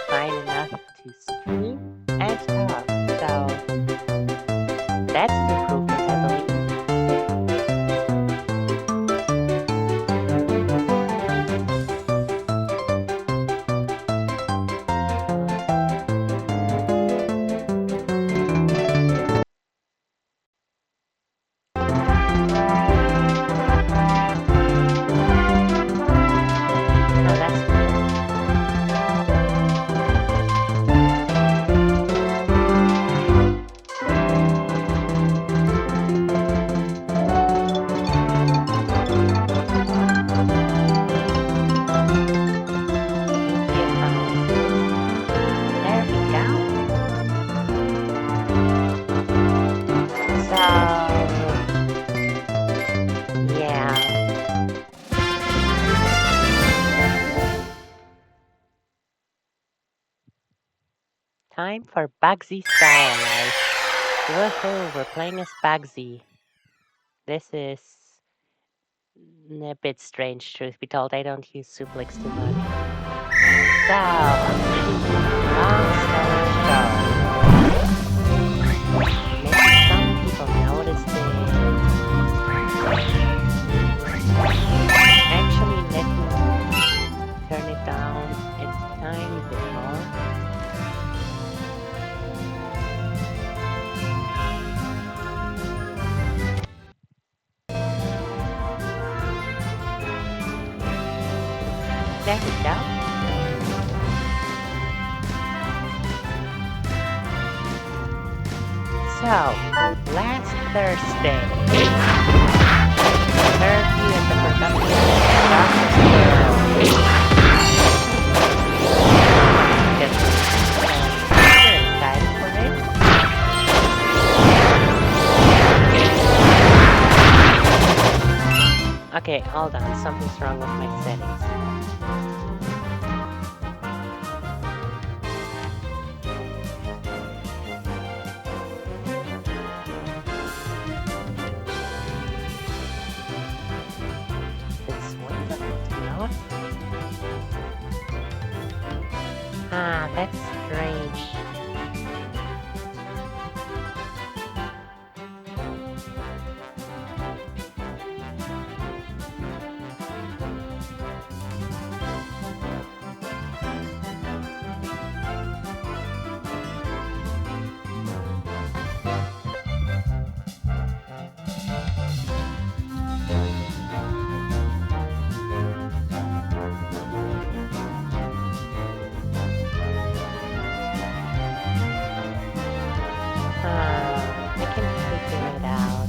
fine enough to stream and talk. So that's an improvement, I believe. Oh, that's good. There we go. So, yeah. Time for Bugzzy style life. Woohoo, we're playing as Bugzzy. This is a bit strange, truth be told. I don't use suplex too much. So, long story short, maybe some people noticed it. Actually, let me turn it down a tiny bit more. There we go. So, last Thursday, Turkey and the production of Just super excited for it. Okay, hold on. Something's wrong with my settings. This one doesn't know. Ah, that's strange. I can figure it out.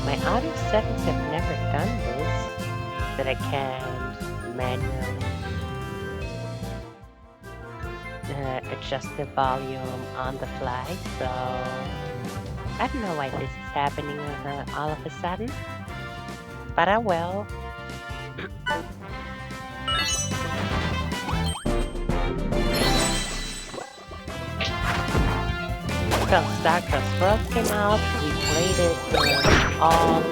My audio settings have never done this, that I can't manually adjust the volume on the fly, so I don't know why this is happening all of a sudden, but I will. So StarCraft World came out, we played it all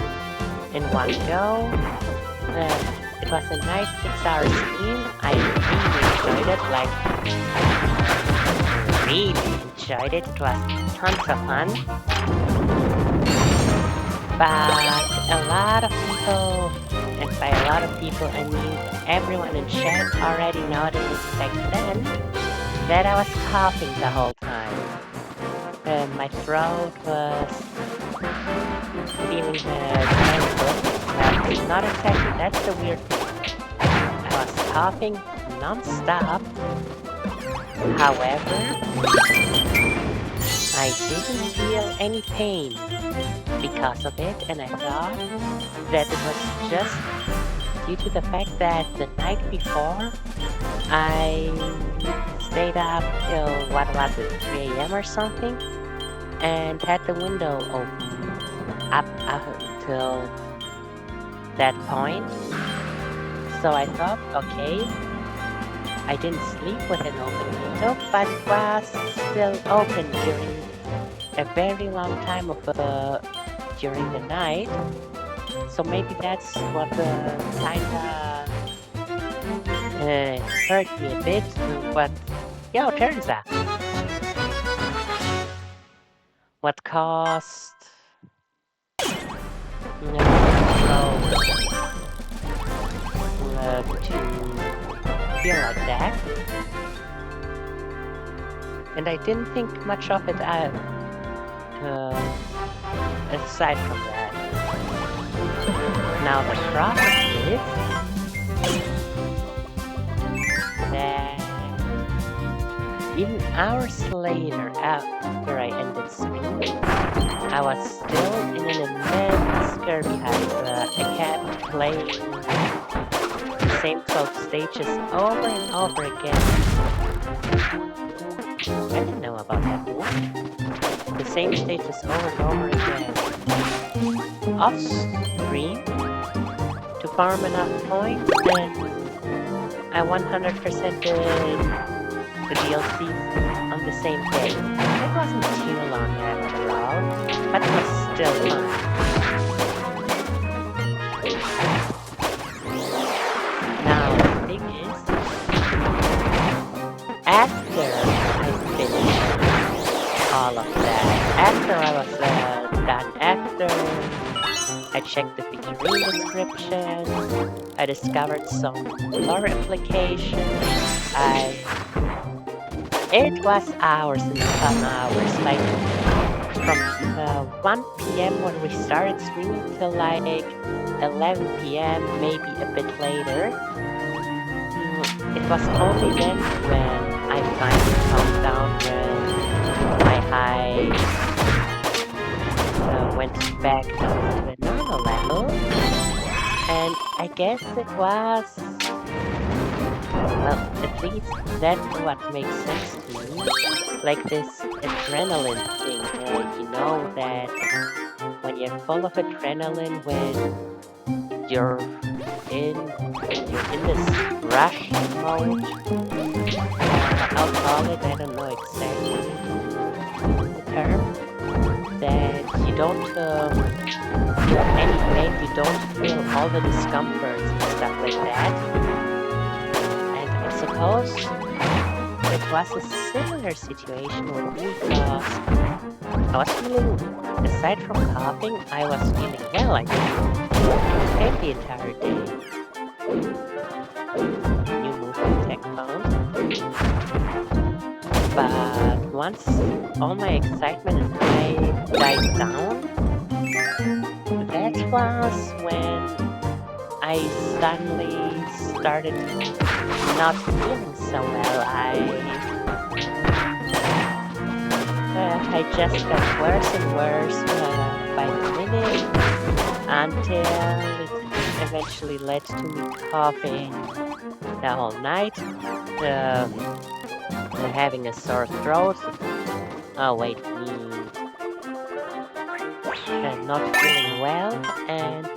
in one go. It was a nice 6-hour stream. I really enjoyed it. It was tons of fun. But a lot of people, and by a lot of people I mean everyone in chat, already noticed back then that I was coughing the whole time. My throat was feeling painful. Well, not exactly, that's the weird thing. I was coughing non-stop. However, I didn't feel any pain because of it, and I thought that it was just due to the fact that the night before I stayed up till, what was it, 3 a.m. or something, and had the window open up until that point. So I thought, okay, I didn't sleep with an open window, but it was still open during a very long time of during the night. So maybe that's what kinda hurt me a bit. But turns out what caused to feel like that, and I didn't think much of it aside from that. Now the problem is that even hours later, after I ended streaming, I was still in an immense scurvy hype. I kept playing the same 12 stages over and over again. I didn't know about that move. The same stages over and over again. Off stream to farm enough points, and I 100% did the DLCs on the same day. It wasn't too long after all, but it was still fun. Now, the thing is, after I finished all of that, after I was done, after I checked the figurine description, I discovered some lore applications, it was hours and some hours, like from 1 p.m. when we started streaming till like 11 p.m., maybe a bit later. It was only then when I finally calmed down when my high went back down to the normal level, and I guess it was, well, at least that's what makes sense to me, like this adrenaline thing, you know that when you're full of adrenaline, when you're in this rush mode, I'll call it, I don't know exactly the term, that you don't feel any pain, you don't feel all the discomforts and stuff like that. And I suppose it was a similar situation with me, because I was feeling, aside from coughing, I was feeling well. I didn't pain the entire day. New movement tech found. But once all my excitement and hype died down, that was when I suddenly started not feeling so well. I just got worse and worse by the minute, until it eventually led to me coughing the whole night, having a sore throat. Oh wait, not feeling well, and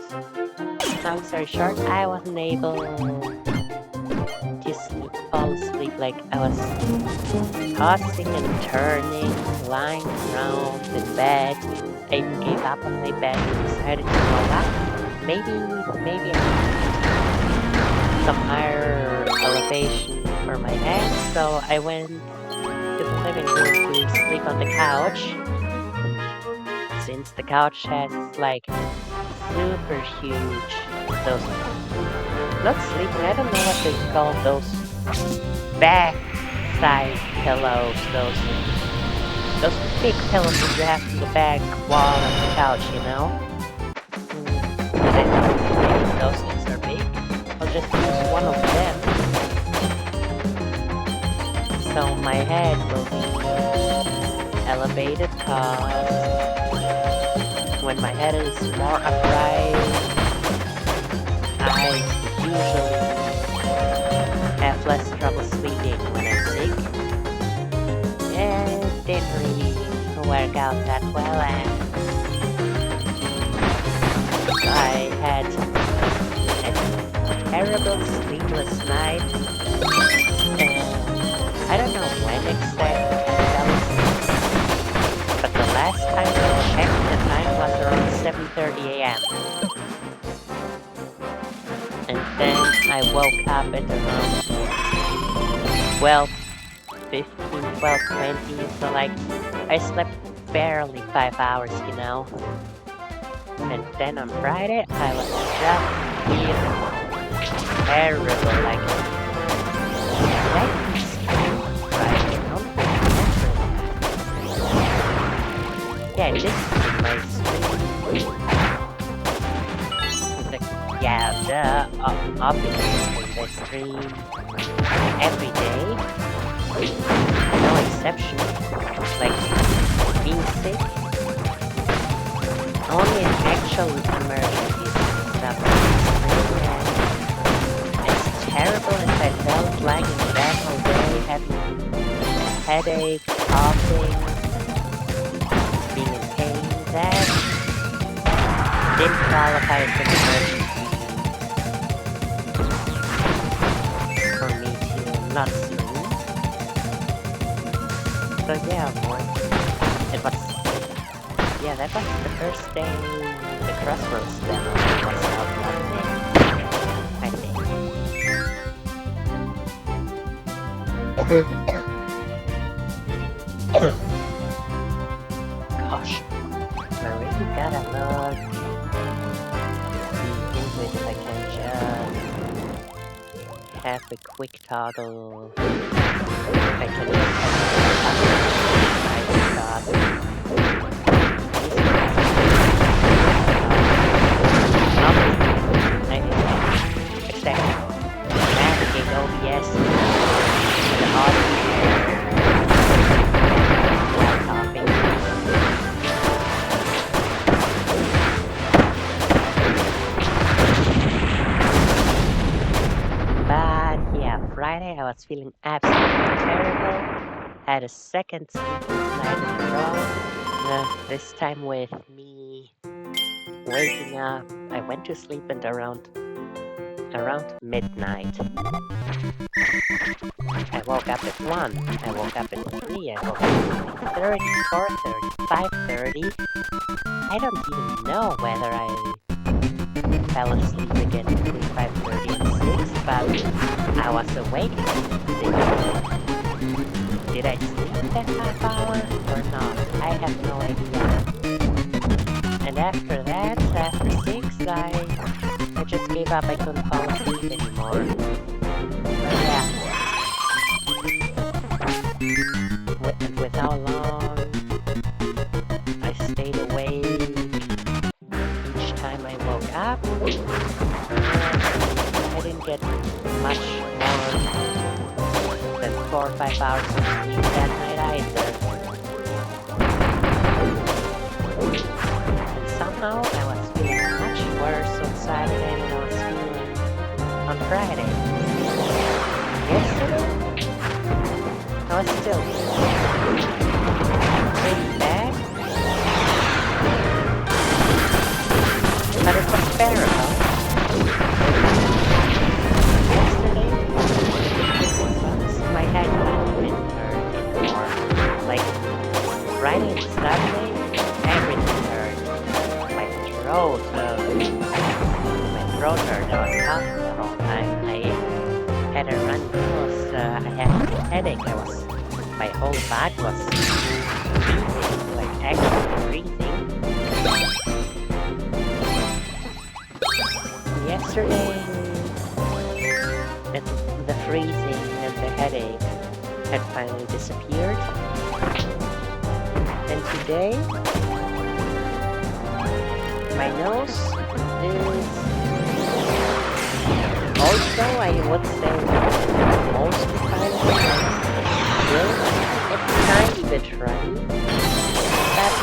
long story short, I wasn't able to fall asleep. Like, I was tossing and turning, lying around in bed. I even gave up on my bed and decided to go up. Maybe I need some higher elevation for my head, so I went to the living room to sleep on the couch. Since the couch has like super huge, those, not sleeping, I don't know what they call those back side pillows, those big pillows that you have in the back wall of the couch, you know? Maybe those things are big. I'll just use one of them. So my head will be elevated, cause when my head is more upright, I usually have less trouble sleeping when I'm sick. And it didn't really work out that well, and I had a terrible sleepless night, I don't know when exactly I fell asleep, but the last time I checked the time was around 7:30 a.m. And then I woke up at around 12:15, 12:20, so like I slept barely 5 hours, you know. And then on Friday I was just feeling terrible, like that is Friday, I don't remember. Yeah, this is my stream. Yeah, obviously they stream every day, no exception. Like being sick, only in actual emergencies and stuff. And it's terrible, and I felt lying in bed all day, having headache, coughing, being in pain. That didn't qualify as an emergency for me to not sleep. So yeah, boy, it was, yeah, that was the first day the Crossroads demo was out Monday, I think. Gosh, I really gotta look into it if I can just have a quick toggle. If I can just exactly. Navigate OBS and the audio while talking. But yeah, Friday I was feeling absolutely terrible. Had a second sleepless night in a row. This time with me waking up. I went to sleep at around midnight. I woke up at 1. I woke up at 3. I woke up at 3:30, 4:30, 5:30. I don't even know whether I fell asleep again between 5:30 and 6, but I was awake at 6. Did I sleep that half hour or not? I have no idea. And after that, after 6, I just gave up. I couldn't fall asleep anymore. But yeah. With how long I stayed awake each time I woke up, I didn't get much more than 4 or 5 hours of sleep that night either. And somehow I was feeling much worse on Saturday than I was feeling on Friday. Yesterday, I was still pretty bad, but it was bearable. Yesterday, my head didn't hurt anymore. Like Friday and Saturday, everything hurt. My throat hurt. I was coughing the whole time. I had a run nose. I had a headache. My whole body was breathing, like actually breathing. Yesterday, the freezing and the headache had finally disappeared. And today, my nose is also, I would say, mostly fine. Still, it's a tiny bit runny. But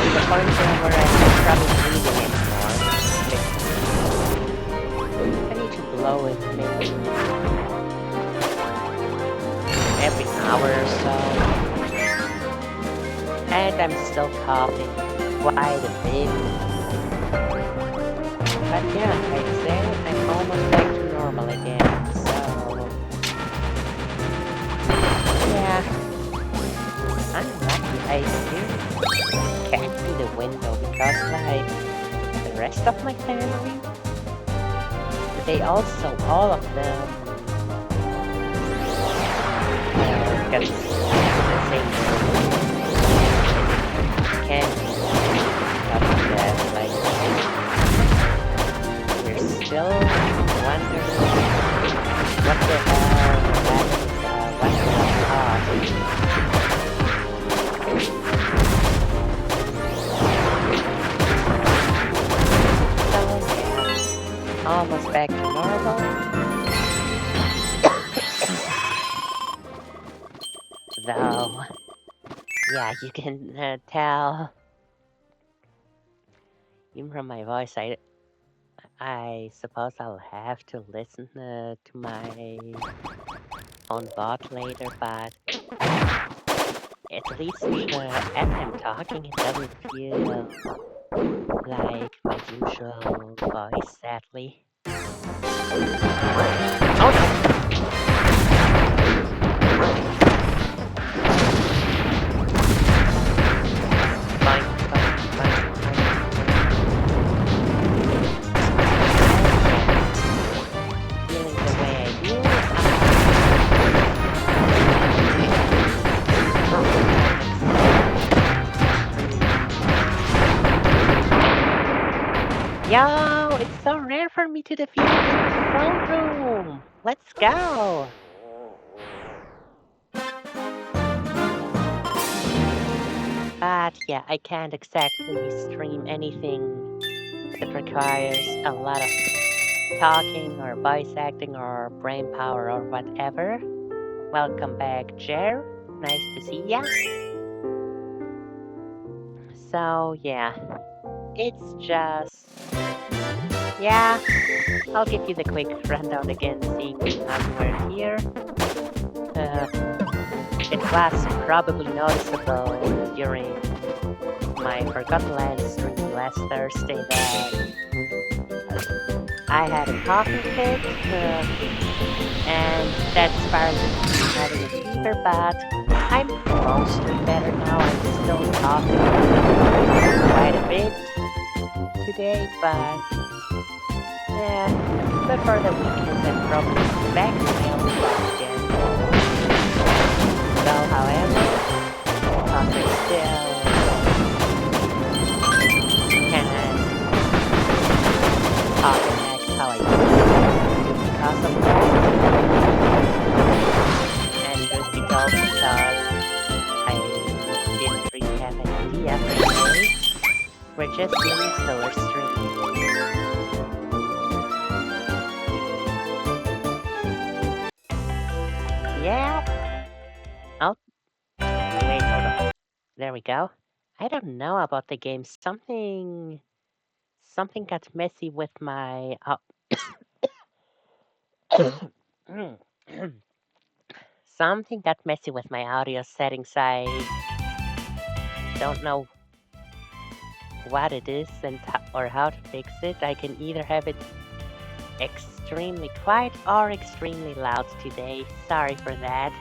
to the point where I have trouble breathing anymore. I need to blow it maybe every hour or so. And I'm still coughing quite a bit. But yeah, I'd say I'm almost back to normal again, so window because, like, the rest of my family, they also, all of them, got the same candy because of that. Like, we're still wondering what the hell that was caused. Almost back to normal. Though, yeah, you can tell, even from my voice, I suppose I'll have to listen to my own bot later, but at least as I'm talking, it doesn't feel like my usual voice, sadly. Oh no! Fine, fine, fine, fine. Feeling the way I do, yo, it's so rare for me to defeat in the throne room! Let's go! But yeah, I can't exactly stream anything that requires a lot of talking or voice acting or brain power or whatever. Welcome back, Jer. Nice to see ya. So yeah, it's just... yeah, I'll give you the quick rundown again, seeing as we're here. It was probably noticeable during my Forgotten Land stream last Thursday that I had a coughing fit, and that spiraled into having a fever, but I'm mostly better now. I'm still coughing quite a bit today, but before the weekend I'm probably back to my old life again. Though, however, coughing still can talk how I used to because of that. And truth be told, because I didn't really have an idea for today, we're just doing solar stream. Yeah. Oh, wait, hold on. There we go. I don't know about the game. Something got messy with my something got messy with my audio settings. I don't know what it is or how to fix it. I can either have it extremely quiet or extremely loud today. Sorry for that.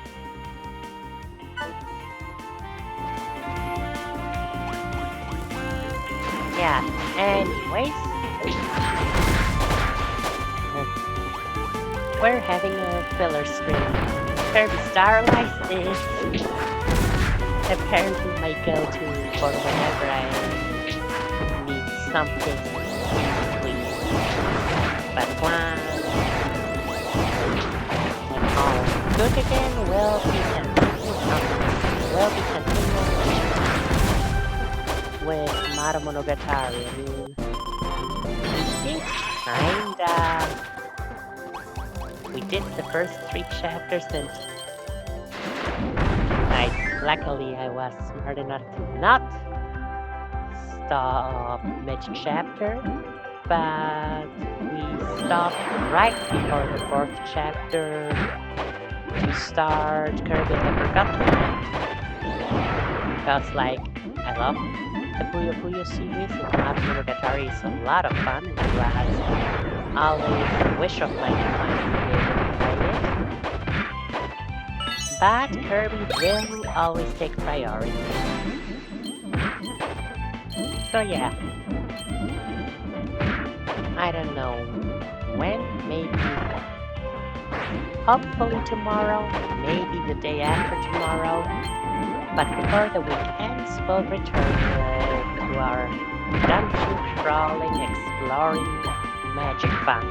Yeah, anyways, we're having a filler stream. Kirby Starlight is apparently my go-to for whenever I need something in between. But when all good again, we'll be continuing with Mara Monogatari. I mean, we did the first 3 chapters, and luckily I was smart enough to not stop mid-chapter, but we stopped right before the 4th chapter to start Kirby and the Forgotten Land. Because, like, I love the Puyo Puyo series, and Mara Monogatari is a lot of fun, and it was always a wish of mine to finally be able to play it. But Kirby will always take priority. So yeah, I don't know when, maybe hopefully tomorrow, maybe the day after tomorrow. But before the week ends, we'll return to our dungeon crawling, exploring magic fun.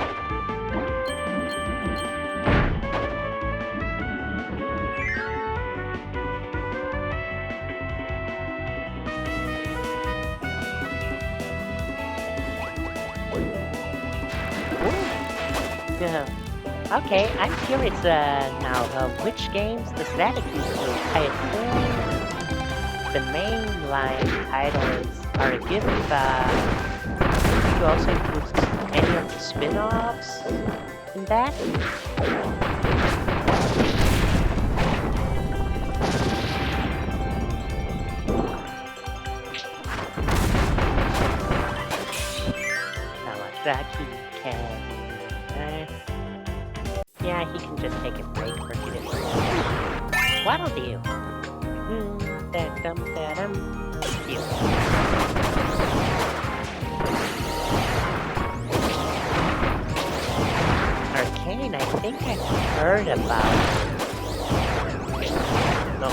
Yeah. Okay, I'm curious now, which games does that include? I assume the mainline titles are a given, but do you also include any of the spin-offs in that? Kawasaki can... yeah, he can just take a break for today. What'll do? Da-dum. Deal. Arcane, I think I've heard about it. No.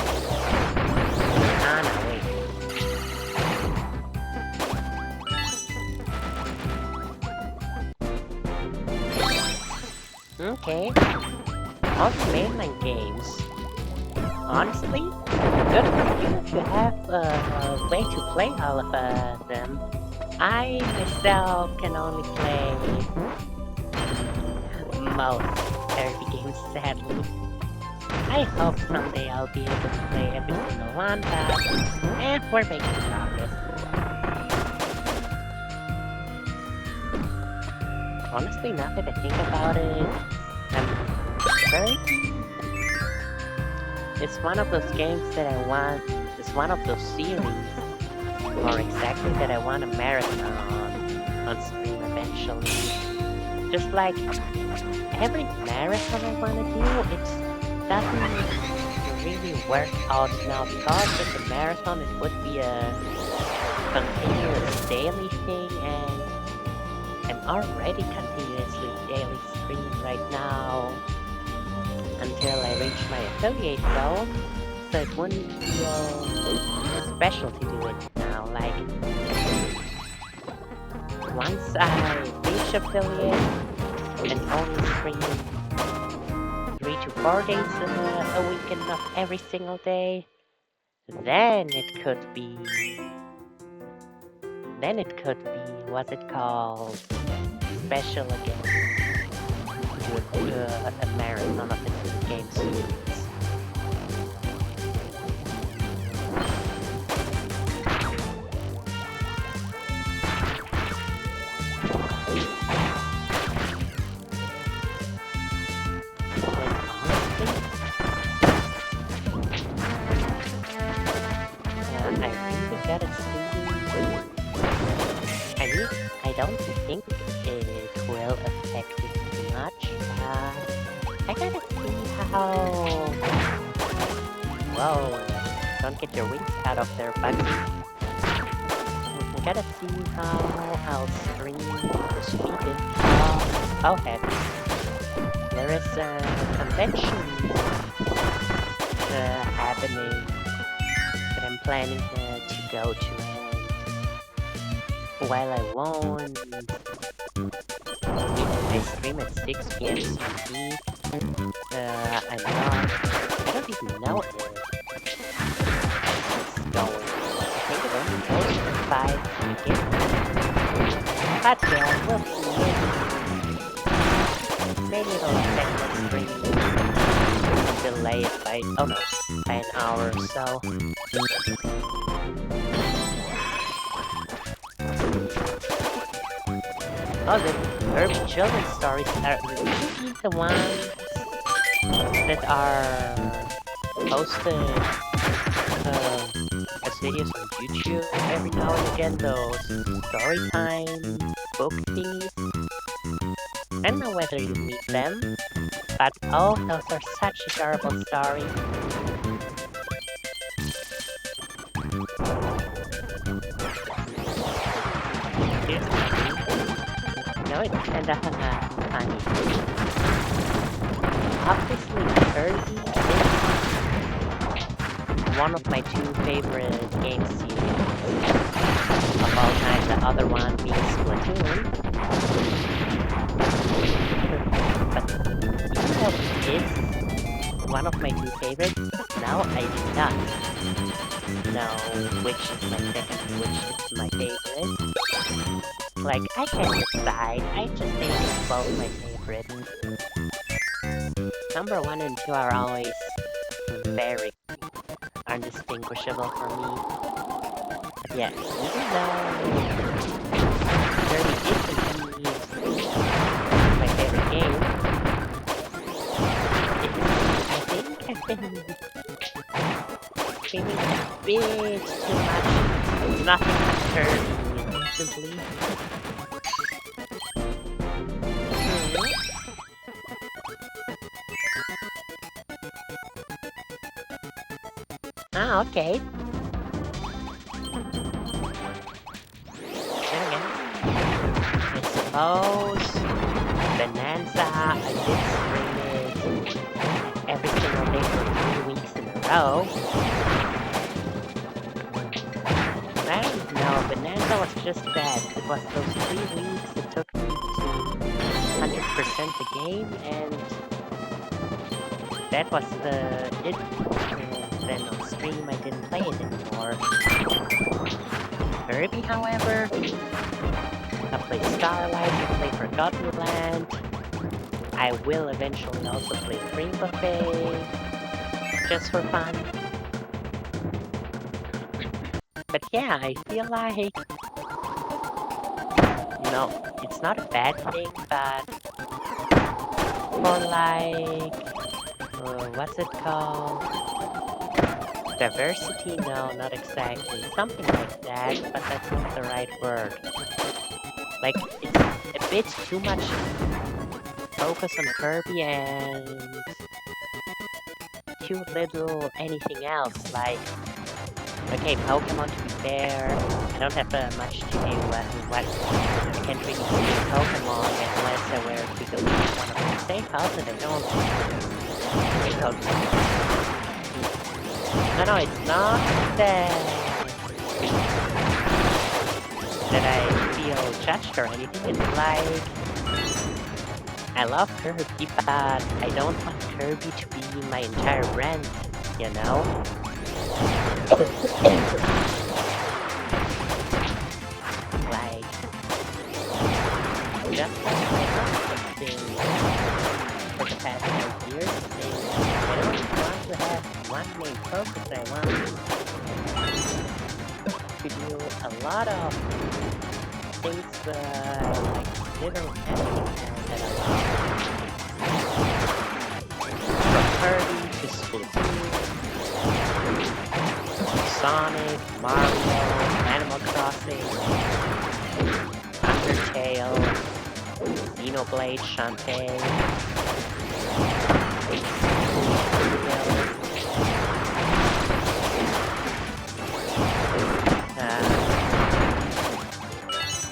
Ah, no, wait. Okay. All the mainline games. Honestly, good for you if you have a way to play all of them. I myself can only play most 30 games, sadly. I hope someday I'll be able to play every single one, but we're making progress. Honestly, now that I think about it, I'm 30. It's one of those games that I want, it's one of those series, more exactly, that I want a marathon on stream eventually. Just like every marathon I want to do, it doesn't really work out now, because with a marathon it would be a continuous daily thing, and I'm already continuously daily streaming right now until I reach my affiliate goal, so it wouldn't feel special to do it now. Like, once I reach affiliate and only stream 3 to 4 days a week and not every single day, then it could be, what's it called, special again, to do a marathon of the game series. I don't think it will affect it too much. I gotta see how... Whoa, don't get your wings out of there, Bugzzy. I gotta see how I'll stream the speed. Oh, heck. There is a convention happening that I'm planning to go to. While I won't I stream at 6 p.m. CT, I don't even know if it's going. I think it only goes for 5 weekends. But yeah, we'll see. Maybe it'll affect my stream. Delay it by, oh no, by an hour or so. Oh, the urban children's stories are usually the ones that are posted as videos on YouTube every now and again, those story time book thingies. I don't know whether you meet them, but oh, those are such adorable stories. seriously, no, it's kinda funny. Obviously, Kirby is one of my two favorite game series of all time. The other one being Splatoon. But even though it is one of my two favorites, now I do not know which is my second, which is my favorite. Like, I can't decide. I just think it's both my favorite. Number 1 and 2 are always very undistinguishable for me. But yeah, even though 30 is indeed my favorite game, I think I've been gaming a bit too much. Nothing but Kirby, simply. Ah, okay. Then again, I suppose Bonanza, I did stream it every single day for 3 weeks in a row. I don't know, Bonanza was just that. It was those 3 weeks it took me to 100% the game, and that was it. Then on stream I didn't play it anymore. Kirby, however, I play Starlight, I play Forgotten Land. I will eventually also play Dream Buffet, just for fun. But yeah, I feel like, no, it's not a bad thing, but for like, what's it called? Diversity? No, not exactly. Something like that, but that's not the right word. Like, it's a bit too much focus on Kirby and too little anything else. Like, okay, Pokemon, to be fair, I don't have much to do. I can't really see Pokemon unless I were to go to one of the safe houses. I don't see Pokemon. No, it's not that I feel judged or anything. It's like, I love Kirby, but I don't want Kirby to be my entire brand, you know? Like, just like my husband thing for the past 5 years, I don't want to have one main focus. I want to do a lot of things like literally everything that I love. From Kirby to Splatoon, Sonic, Mario, Animal Crossing, Undertale, Xenoblade, Shantae,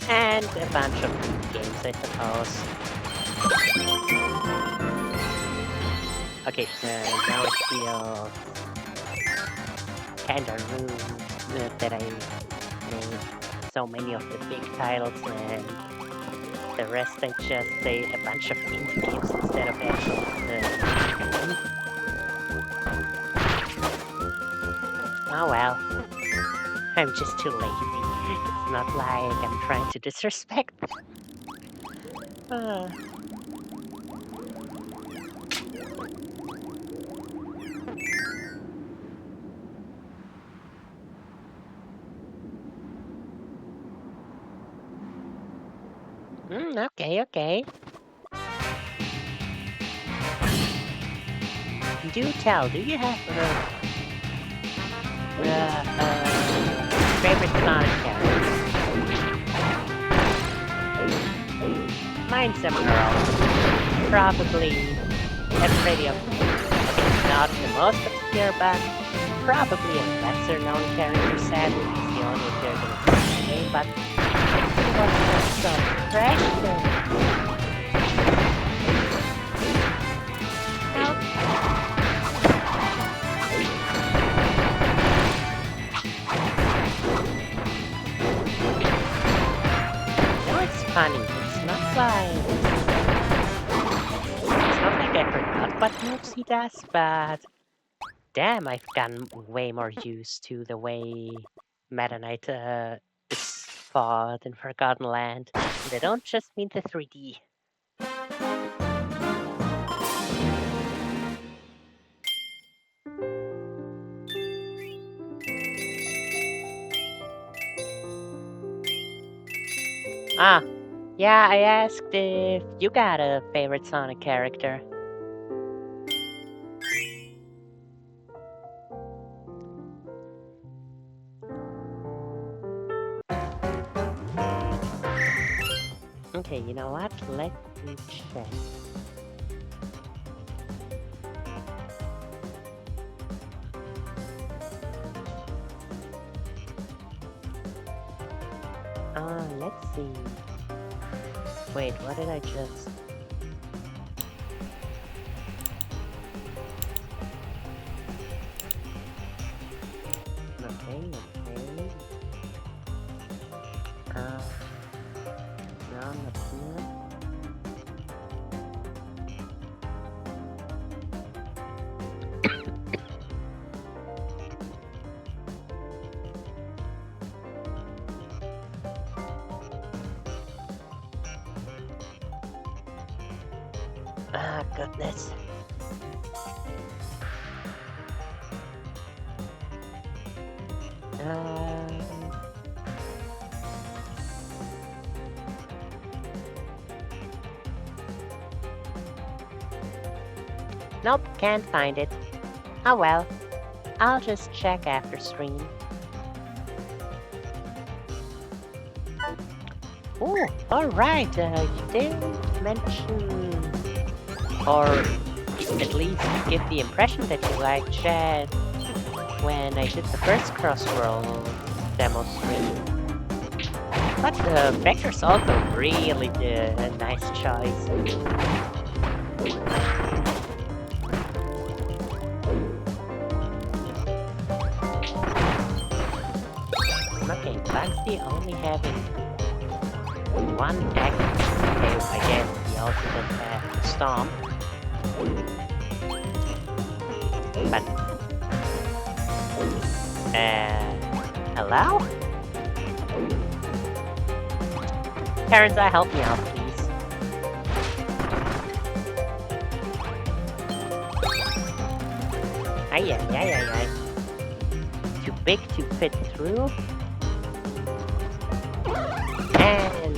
and a bunch of games, I suppose. Okay, now I feel kinda rude that I made so many of the big titles, and the rest I just say a bunch of indie games instead of actual oh well. I'm just too lazy. It's not like I'm trying to disrespect. Okay. Do tell, do you have favorite Sonic character? Mine's a girl. Probably everybody of not the most obscure, but probably a lesser known character. Sadly, he's the only character in the game, but was just so precious. Help. No, it's funny. It's not like I forgot what moves he does, but damn, I've gotten way more used to the way Meta Knight is fought in Forgotten Land. And I don't just mean the 3D. Ah, yeah, I asked if you got a favorite Sonic character. Okay, you know what? Let me check. Let's see. Wait, what did I just... Okay, okay. No, not here. Ah, goodness. Nope, can't find it. Oh well, I'll just check after stream. Oh, alright, you didn't mention, or at least give the impression that you liked Chad when I did the first Crossworld demo stream. But Vector's also really a nice choice. Okay, Bugzzy only having one active okay, I guess he also doesn't have the Stomp. But hello? Parents, help me out, please. Ay. Too big to fit through. And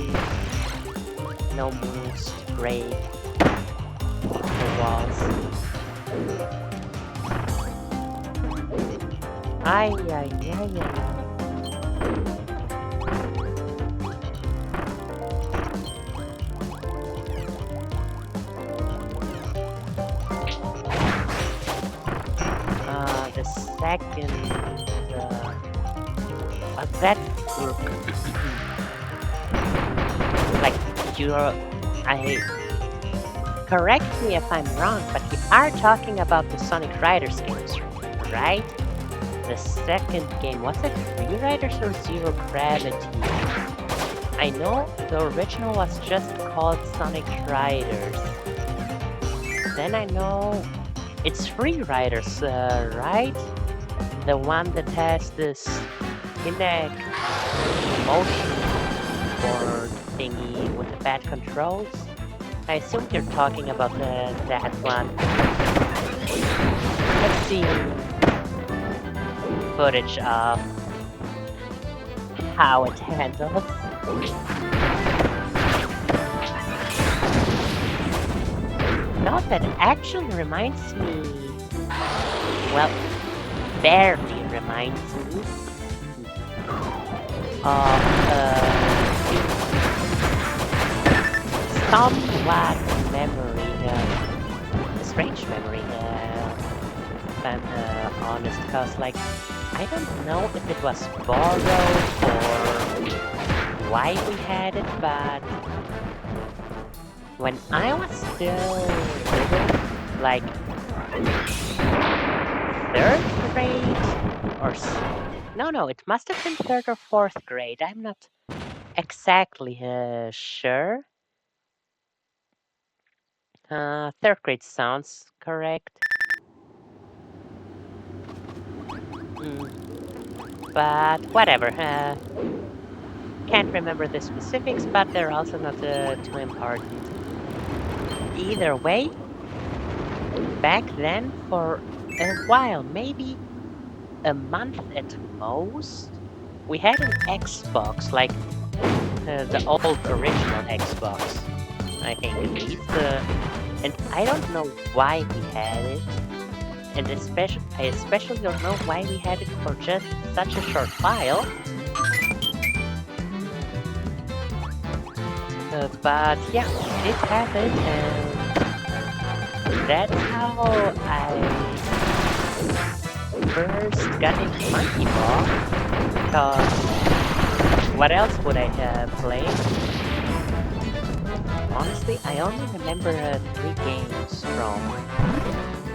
no moves to break the walls. Ay. The second, that like correct me if I'm wrong, but you are talking about the Sonic Riders games, right? The second game, was it Free Riders or Zero Gravity? I know the original was just called Sonic Riders. Then I know it's Free Riders, right? The one that has this Kinect motion board thingy with the bad controls. I assume you're talking about that one. Let's see footage of how it handles. No, that actually reminds me, well, barely reminds me of somewhat memory, a strange memory, if I'm honest, because like, I don't know if it was borrowed or why we had it, but when I was still little, like third grade no, it must have been third or fourth grade. I'm not exactly sure. Third grade sounds correct. But whatever. Can't remember the specifics, but they're also not too important. Either way, back then, for a while, maybe a month at most, we had an Xbox, like the old original Xbox, I think at least. And I don't know why we had it, and I especially don't know why we had it for just such a short while. But yeah, we did have it, and that's how I first got into Monkey Ball. Because what else would I have played? Honestly, I only remember 3 games from.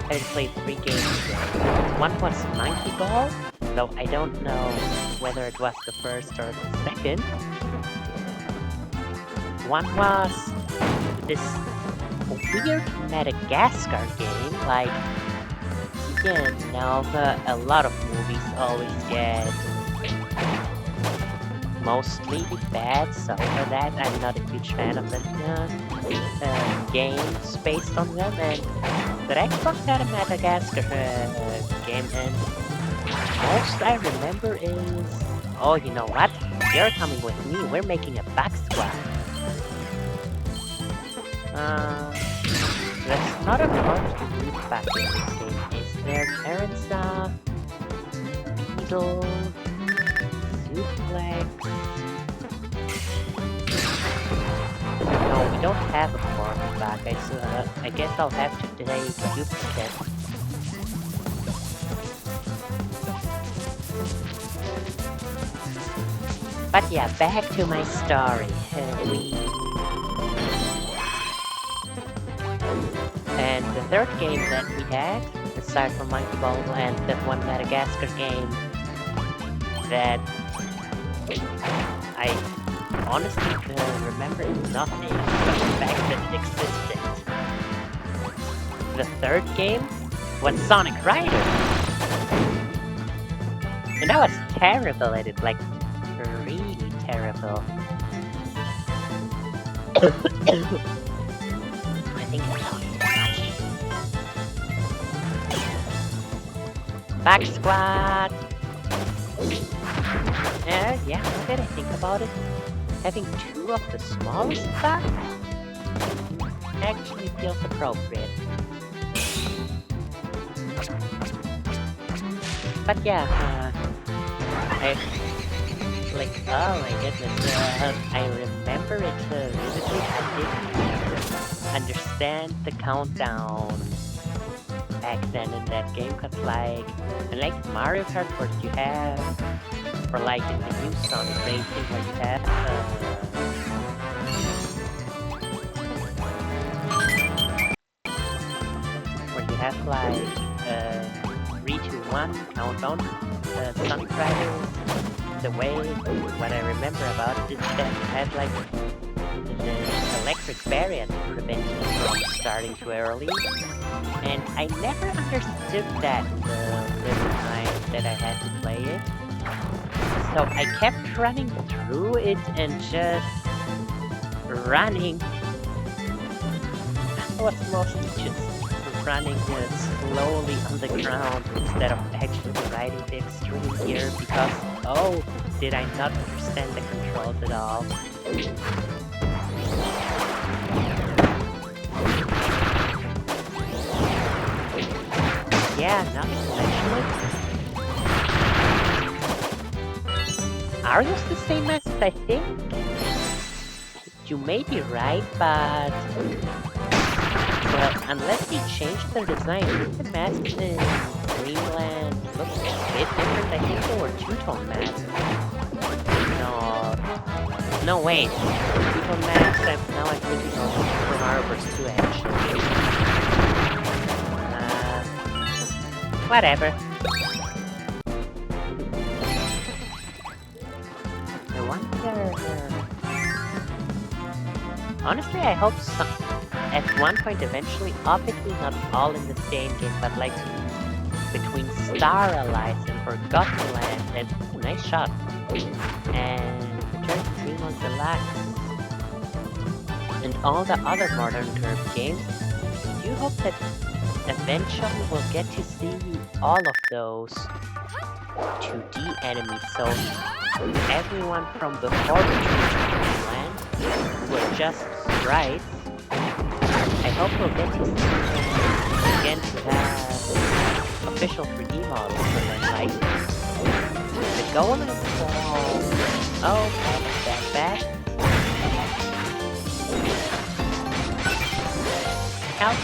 I played 3 games. One was Monkey Ball, though I don't know whether it was the first or the second. One was this weird Madagascar game, like, you know, a lot of movies always get mostly bad, sorry for that. I'm not a huge fan of the games based on them, and the Xbox had a Madagascar game, and most I remember is, oh, you know what? You're coming with me. We're making a Bug Squad. There's not a lot to read back in this game. Is there Terranza, Beetle, Suplex? No, we don't have a form back. I guess I'll have to play duplicate. But yeah, back to my story. And the third game that we had, aside from Monkey Ball and that one Madagascar game, that I honestly remember nothing but the fact that it existed. The third game was Sonic Rider. And I was terrible at it, like, really terrible. I think it's Bug Squad! Yeah, now that I think about it, having 2 of the smallest bugs actually feels appropriate. But yeah, oh my goodness, I remember it vividly. I didn't understand the countdown back then in that game, cause like Mario Kart, what you have, or like in the new Sonic Racing, where you have like 3, 2, 1 countdown. Sonic Riders, the way what I remember about it is that it had like the electric barrier to prevent you from starting too early. And I never understood that the little time that I had to play it. So I kept running through it and just running. I was mostly just running slowly on the ground instead of actually riding the extreme gear because, oh, did I not understand the controls at all. Yeah, nothing special. Are those the same masks, I think? You may be right, but... well, unless they changed their design, the masks in Dreamland look a bit different. I think they were two-tone masks. No, No, wait. People Max, now I'm thinking of Super Mario Bros. 2 actually. Whatever. I wonder... Honestly, I hope some, at one point eventually, obviously not all in the same game, but like between Star Allies and Forgotten Land, and nice shot, and Return to Dreamland Deluxe, and all the other modern Kirby games, I do hope that eventually we'll get to see all of those 2D enemies, so everyone from before Return to Dreamland were just sprites. I hope we'll get to see them again to have official 3D models for them, like the Golem Ball. Oh, back. Help!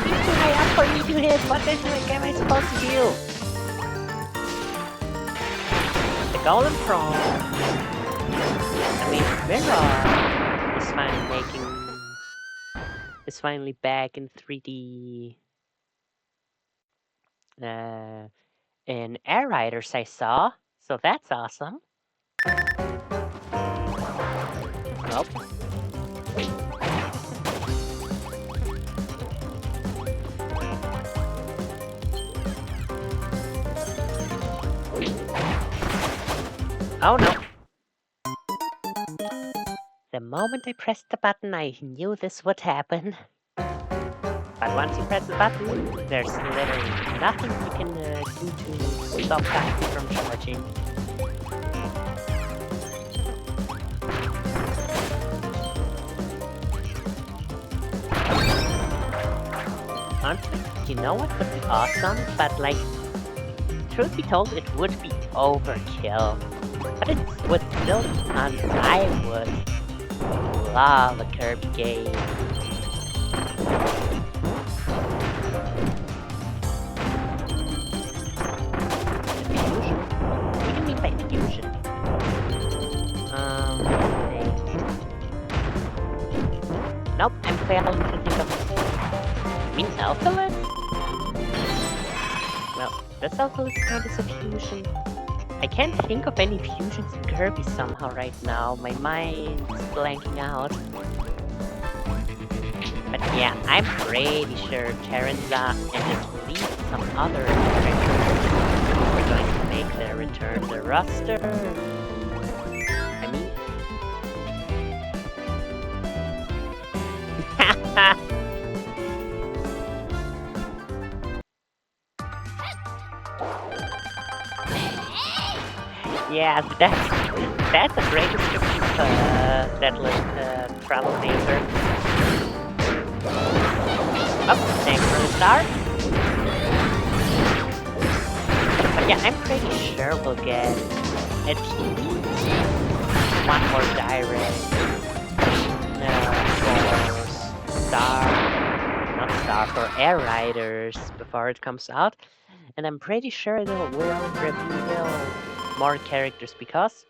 He's too high up for me to hit. What the heck am I supposed to do? The Golem Prawn. I mean, Mirror is finally back in 3D. In Air Riders I saw, so that's awesome. Nope. Oh no. The moment I pressed the button, I knew this would happen. But once you press the button, there's literally nothing you can do to stop Bugzzy from charging. Honestly, you know what would be awesome? But like, truth be told, it would be overkill. But it would still be fun. I would love a Kirby game. Fusion? What do you mean by fusion? Nope, I'm failing to think of... You mean Alphalus? Well, does Alphalus count as a fusion? I can't think of any fusions in Kirby somehow right now. My mind's blanking out. But yeah, I'm pretty sure Terranza and at least some other characters are going to make their return to the roster. I mean... yeah, that's a great description of that troublemaker. Oh, thanks for the start. But yeah, I'm pretty sure we'll get at least one more direct for Air Riders before it comes out. And I'm pretty sure they will reveal more characters because,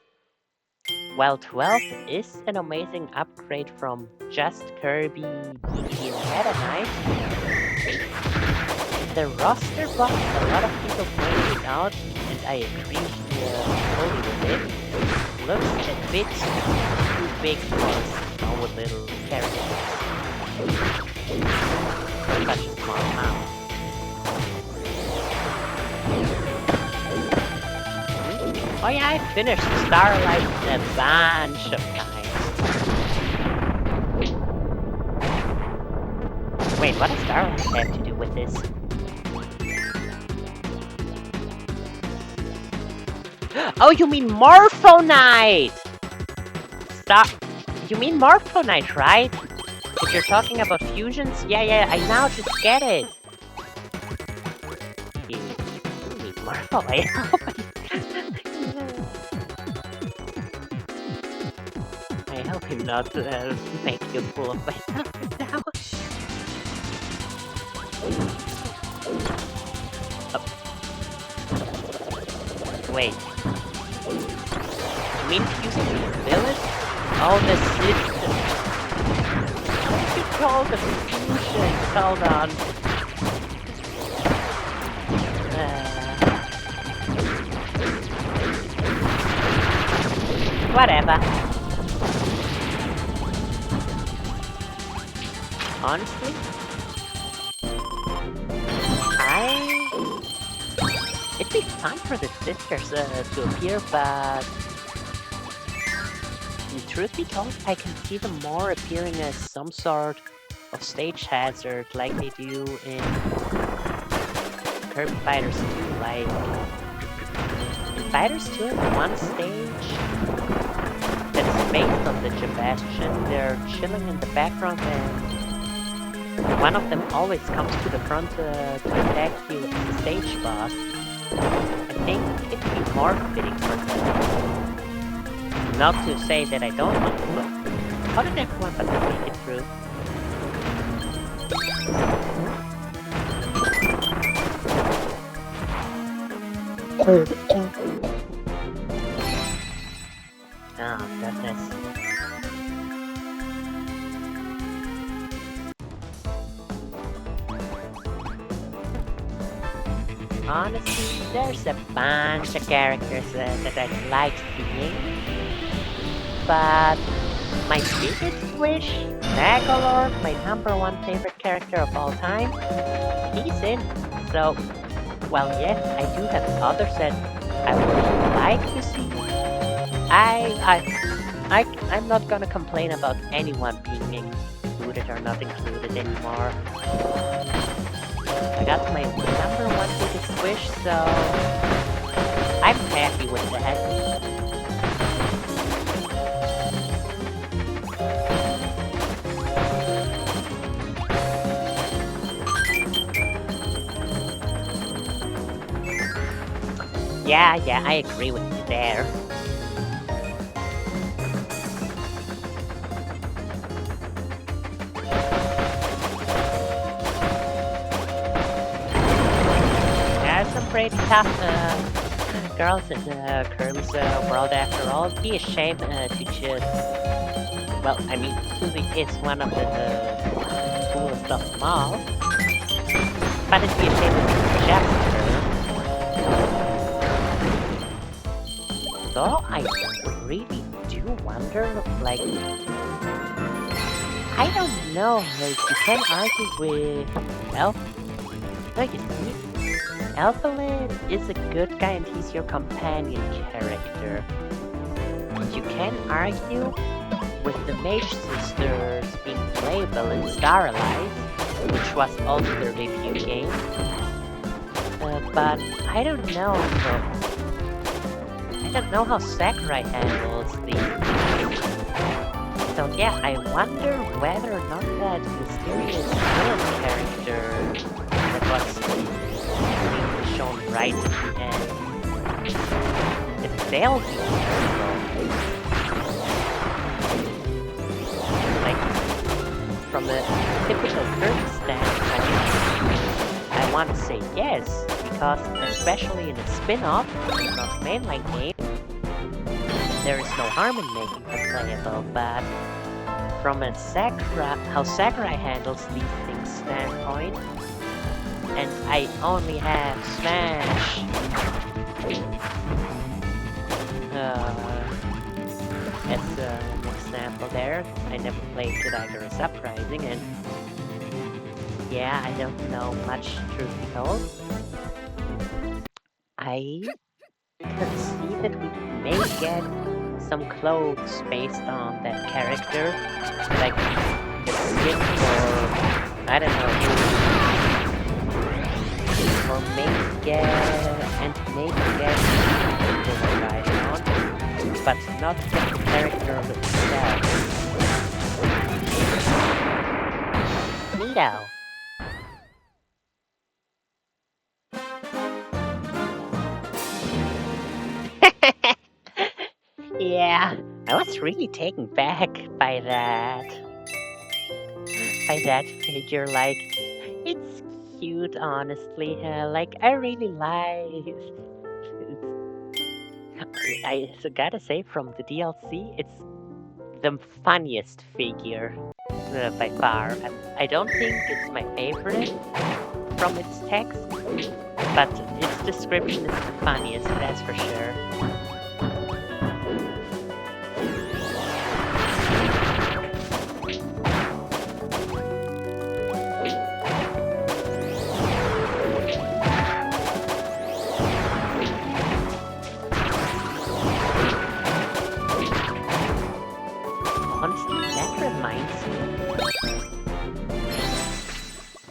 while 12 is an amazing upgrade from just Kirby, DK, and Meta Knight, the roster buff a lot of people pointed out, and I agree fully with it, looks a bit too big for our little characters. Such a small amount. Oh yeah, I finished Starlight a bunch of times. Wait, what does Starlight have to do with this? Oh, you mean Morphonite! You mean Morphonite, right? If you're talking about fusions? Yeah, I now just get it. You mean Morphonite? I hope him not make you fool of myself now. Oh. Wait. infused village? Oh, the system. What you call the fusion? Hold on. Whatever. Honestly, it'd be fun for the sisters to appear, but truth be told, I can see them more appearing as some sort of stage hazard like they do in Kirby Fighters 2. Like, in Fighters 2, in one stage that's based on the Sebastian, they're chilling in the background and one of them always comes to the front to attack you with the stage boss. I think it'd be more fitting for them. Not to say that I don't want to, but how did everyone but me make it through? Oh, goodness. Honestly, there's a bunch of characters that I like seeing, but my biggest wish, Nagalord, my #1 favorite character of all time, he's in. So, well, yes, I do have others that I would like to see. I'm not gonna complain about anyone being included or not included anymore. I got my #1 biggest wish, so I'm happy with that. Yeah, I agree with you there. There's some pretty tough girls in Kirby's world after all. It'd be a shame to just... Well, I mean, Suzy is one of the coolest of them all. But it'd be a shame to just her. Though I really do wonder, like... I don't know, like, you can argue with Elf. No, you see? Elfalid is a good guy and he's your companion character. You can argue with the Mage Sisters being playable in Star Allies, which was also their debut game. But I don't know. I don't know how Sakurai handles these. So yeah, I wonder whether or not that mysterious villain character that was shown right at the end, if they'll be playable. Like, from a typical Kirby standpoint, I want to say yes, because especially in a spin-off, not mainline game, there is no harm in making them playable, but from a how Sakurai handles these things standpoint, and I only have Smash as an example there. I never played Kid Uprising, and yeah, I don't know much, truth be told. I can see that we may get some clothes based on that character, like the skin or I don't know, or maybe get the right on, but not the character itself. Neato. Yeah, I was really taken back by that. By that figure, like, it's cute, honestly. Like, I really like... gotta say, from the DLC, it's the funniest figure by far. I don't think it's my favorite from its text, but its description is the funniest, that's for sure. Honestly, that reminds me.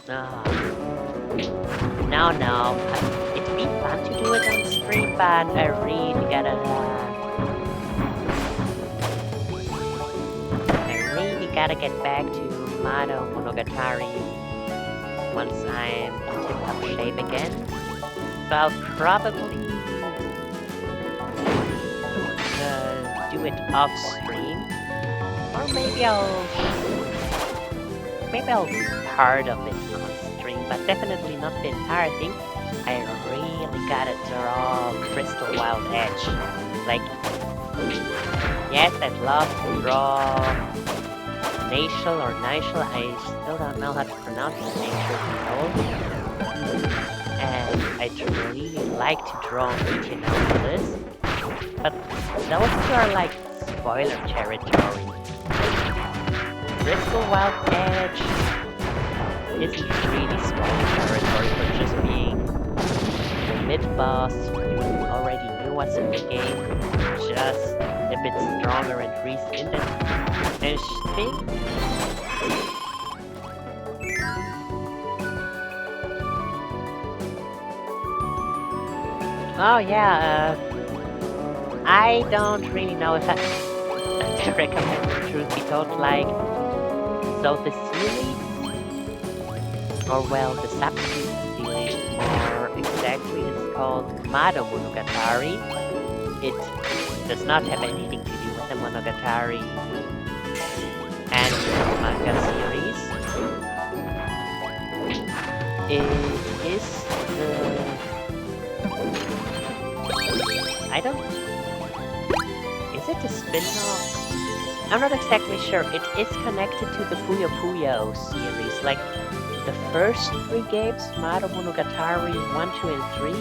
No. It'd be fun to do it on stream, but I really gotta get back to Mado Monogatari once I'm in tip-top shape again. So I'll probably do it off stream, or maybe I'll do part of it on stream, but definitely not the entire thing. I really gotta draw Crystal Wild Edge. Like, yes, I'd love to draw Nashel or Nigel. I still don't know how to pronounce the name truth be told. And I'd really like to draw Mickey Mouse, but those two are like spoiler territory. Crystal Wild Edge isn't really spoiler territory for just being the mid-boss you already knew was in the game, just a bit stronger and reskinned and thing. Oh yeah, I don't really know if I to recommend the truth be told, like, so the series, or well, the sub-series, more exactly, is called Mado Monogatari. It does not have anything to do with the Monogatari anime manga series. It is I don't... Is it a spin-off? I'm not exactly sure. It is connected to the Puyo Puyo series. Like, the first three games, Mado Monogatari 1, 2, and 3,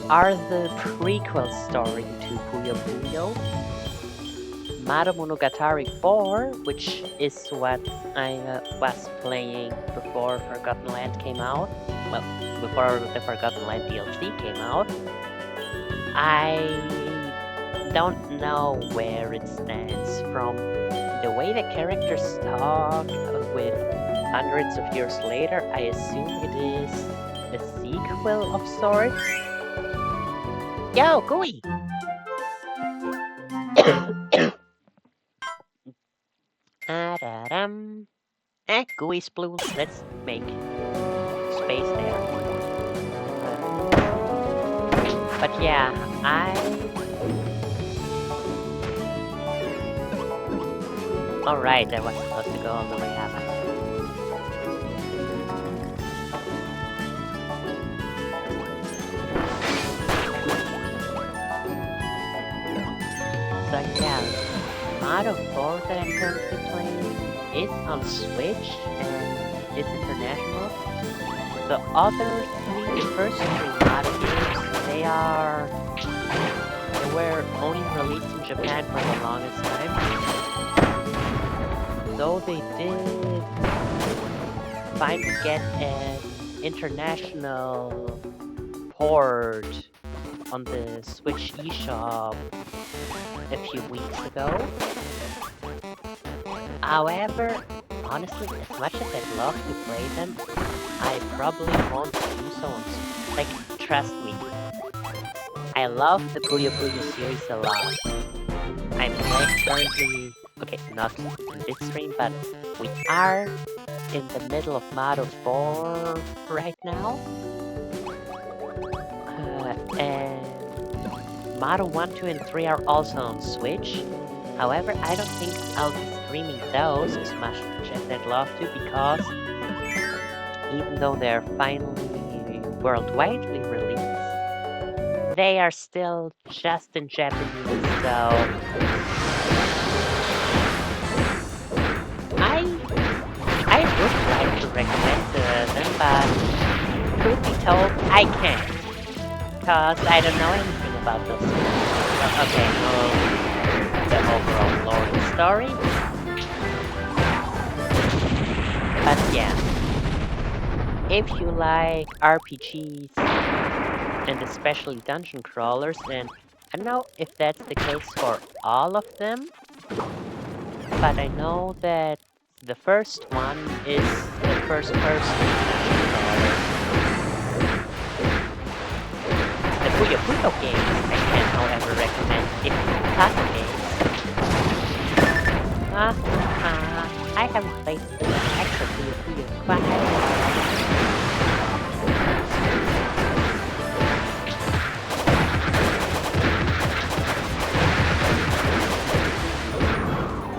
are the prequel story to Puyo Puyo. Mado Monogatari 4, which is what I was playing before Forgotten Land came out, well, before the Forgotten Land DLC came out, I don't know where it stands. From the way the characters talk with hundreds of years later, I assume it is a sequel of sorts. Yo, Gooey! Gooey's blue. Let's make space there. But yeah, Alright, I was supposed to go all the way up. So yeah, Mado 4 that I'm currently playing is on Switch and is international. The first three Mado games, they were only released in Japan for the longest time. Though they did finally get an international port on the Switch eShop a few weeks ago. However, honestly, as much as I'd love to play them, I probably won't do so on Switch. Like, trust me, I love the Puyo Puyo series a lot. I'm playing currently, okay, not in this stream, but we are in the middle of Mado 4 right now. And Mado 1, 2, and 3 are also on Switch. However, I don't think I'll be streaming those as much as I'd love to, because even though they're finally worldwide released, they are still just in Japanese, so I I would like to recommend them, but truth be told, I can't, cause I don't know anything about those games. Okay, no, the overall lore and story, but yeah, if you like RPGs and especially dungeon crawlers, and I don't know if that's the case for all of them, but I know that the first one is the first person dungeon crawler. The Puyo Puyo games I can however recommend if puzzle games. I haven't played the actual Puyo Puyo quite.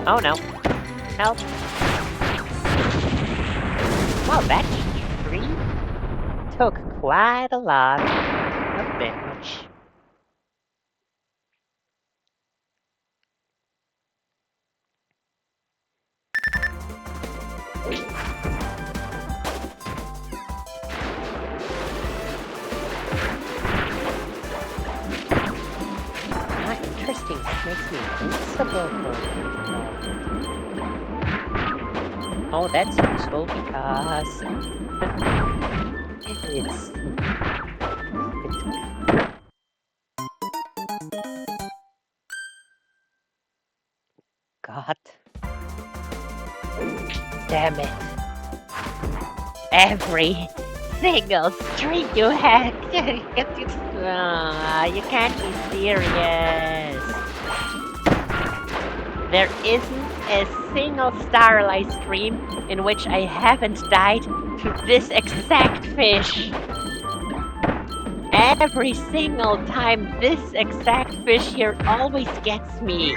Oh no. Help. Well, that tree took quite a lot of damage. Ah, interesting. That makes me invincible for oh, that's useful because it's God damn it. Every single stream you had. You can't be serious. There isn't a single Starlight stream in which I haven't died to this exact fish. Every single time this exact fish here always gets me.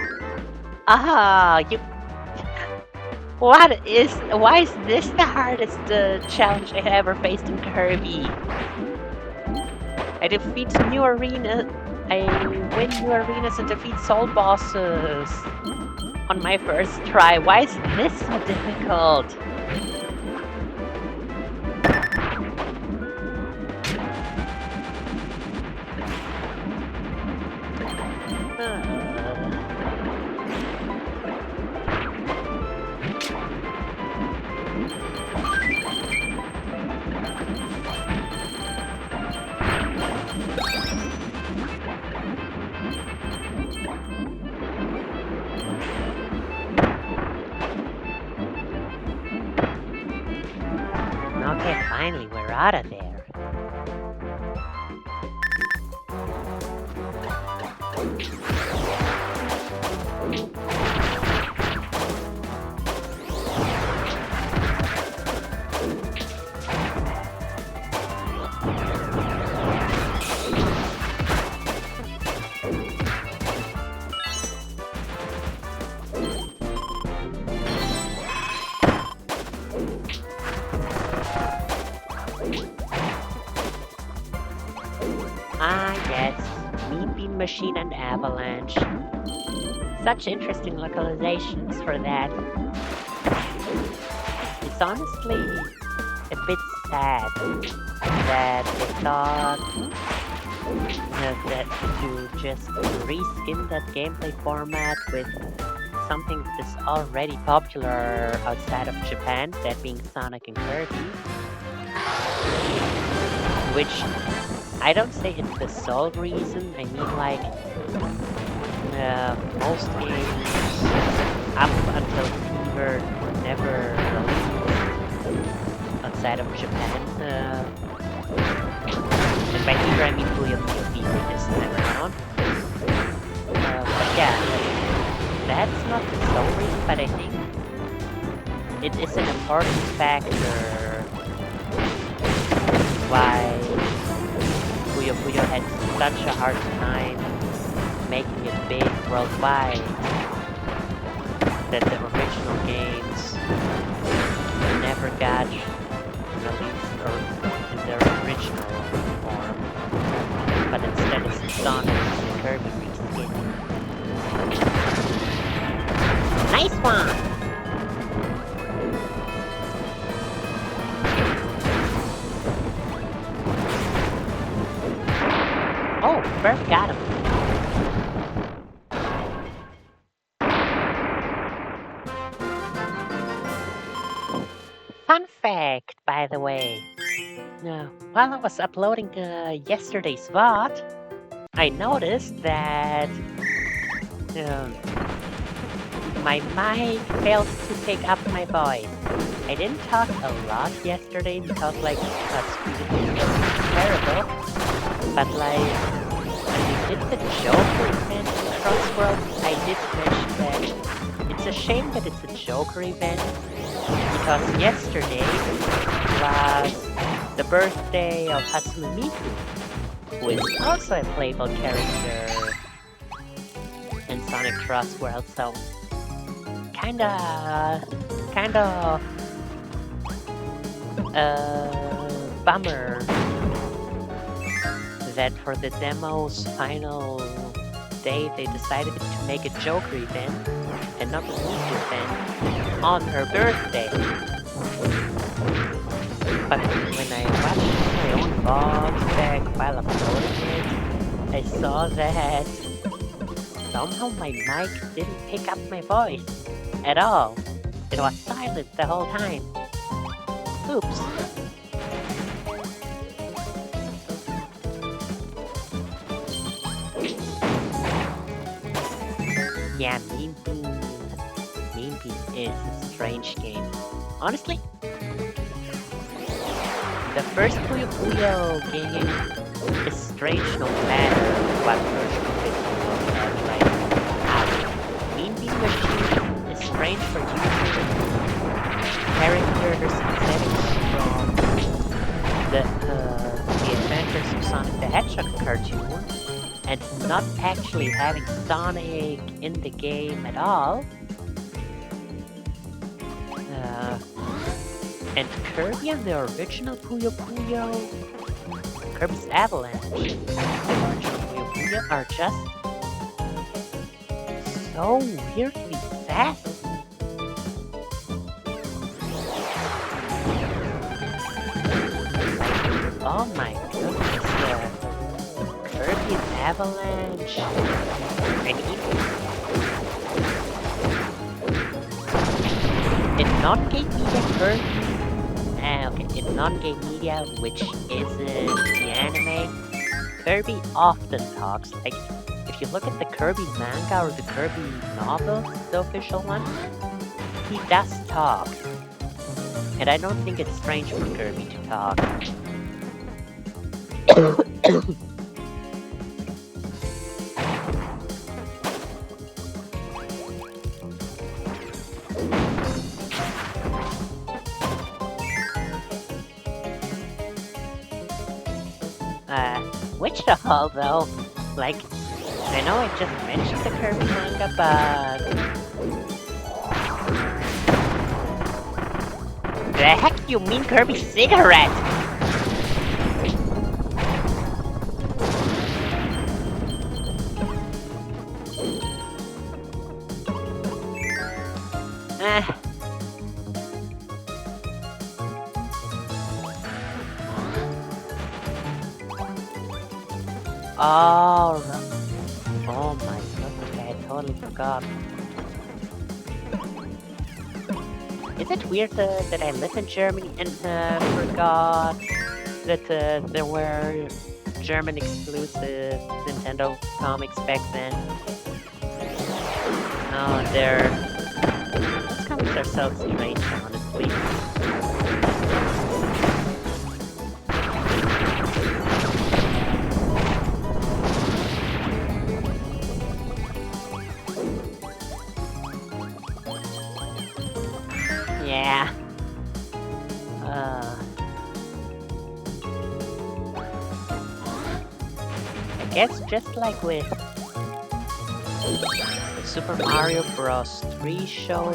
Ah, you... Why is this the hardest challenge I ever faced in Kirby? I defeat new arena. I win new arenas and defeat soul bosses on my first try. Why is this so difficult? Okay, finally, we're out of there. Ah, yes. Mean Bean Machine and Avalanche. Such interesting localizations for that. It's honestly a bit sad that they thought that to just reskin that gameplay format with something that is already popular outside of Japan, that being Sonic and Kirby. Which I don't say it's the sole reason. I mean, like, most games up until Fever never released outside of Japan. And by Fever, I mean Puyo Puyo Fever this time around. But yeah, that's not the sole reason, but I think it is an important factor why Puyo Puyo had such a hard time making it big worldwide, that the original games never got released or in their original form, but instead is Sonic Kirby reskin. Nice one! Oh, Bert got him. Fun fact, by the way. While I was uploading yesterday's VOD, I noticed that my mic failed to pick up my voice. I didn't talk a lot yesterday because speaking was terrible. But when we did the Joker event in Crossworld, I did mention that it's a shame that it's a Joker event because yesterday was the birthday of Hatsune Miku, who is also a playable character in Sonic Crossworld, so kinda bummer that for the demo's final day they decided to make a Joker event and not a Miku event on her birthday. But when I watched my own vlog back while uploading it, I saw that somehow my mic didn't pick up my voice at all. It was silent the whole time. Oops. Yeah, Mean Bean is a strange game. Honestly, the first Puyo Puyo game is strange no matter what version of it you look at. Mean Bean Machine is strange for using characters and settings from the Adventures of Sonic the Hedgehog cartoon and not actually having Sonic in the game at all. And Kirby and the original Puyo Puyo, Kirby's Avalanche, the original Puyo Puyo are just so weirdly fast. Oh my goodness, Kirby's Avalanche. In non-game media, in non-game media, which isn't the anime, Kirby often talks. Like, if you look at the Kirby manga or the Kirby novel, the official one, he does talk. And I don't think it's strange for Kirby to talk. Which doll, though? Like, I know I just mentioned the Kirby manga, but... The heck do you mean Kirby cigarette? Oh my goodness, I totally forgot. Is it weird that I live in Germany and forgot that there were German exclusive Nintendo comics back then? Oh, those comics are so strange, honestly. Yeah. I guess just like with Super Mario Bros. 3 show,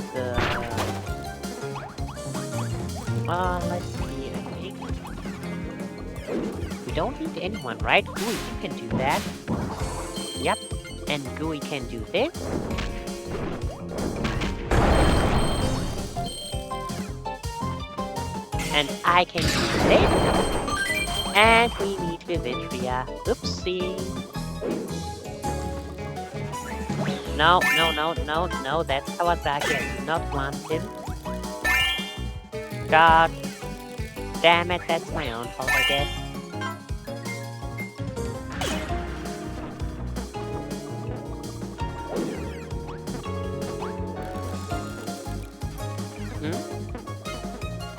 let's see, I think we don't need anyone, right? Ooh, you can do that. Yep, and GUI can do this. And I can do this. And we need Vivitria. Oopsie. No, no, no, no, no, that's Kawasaki. I do not want him. God damn it, that's my own fault, I guess.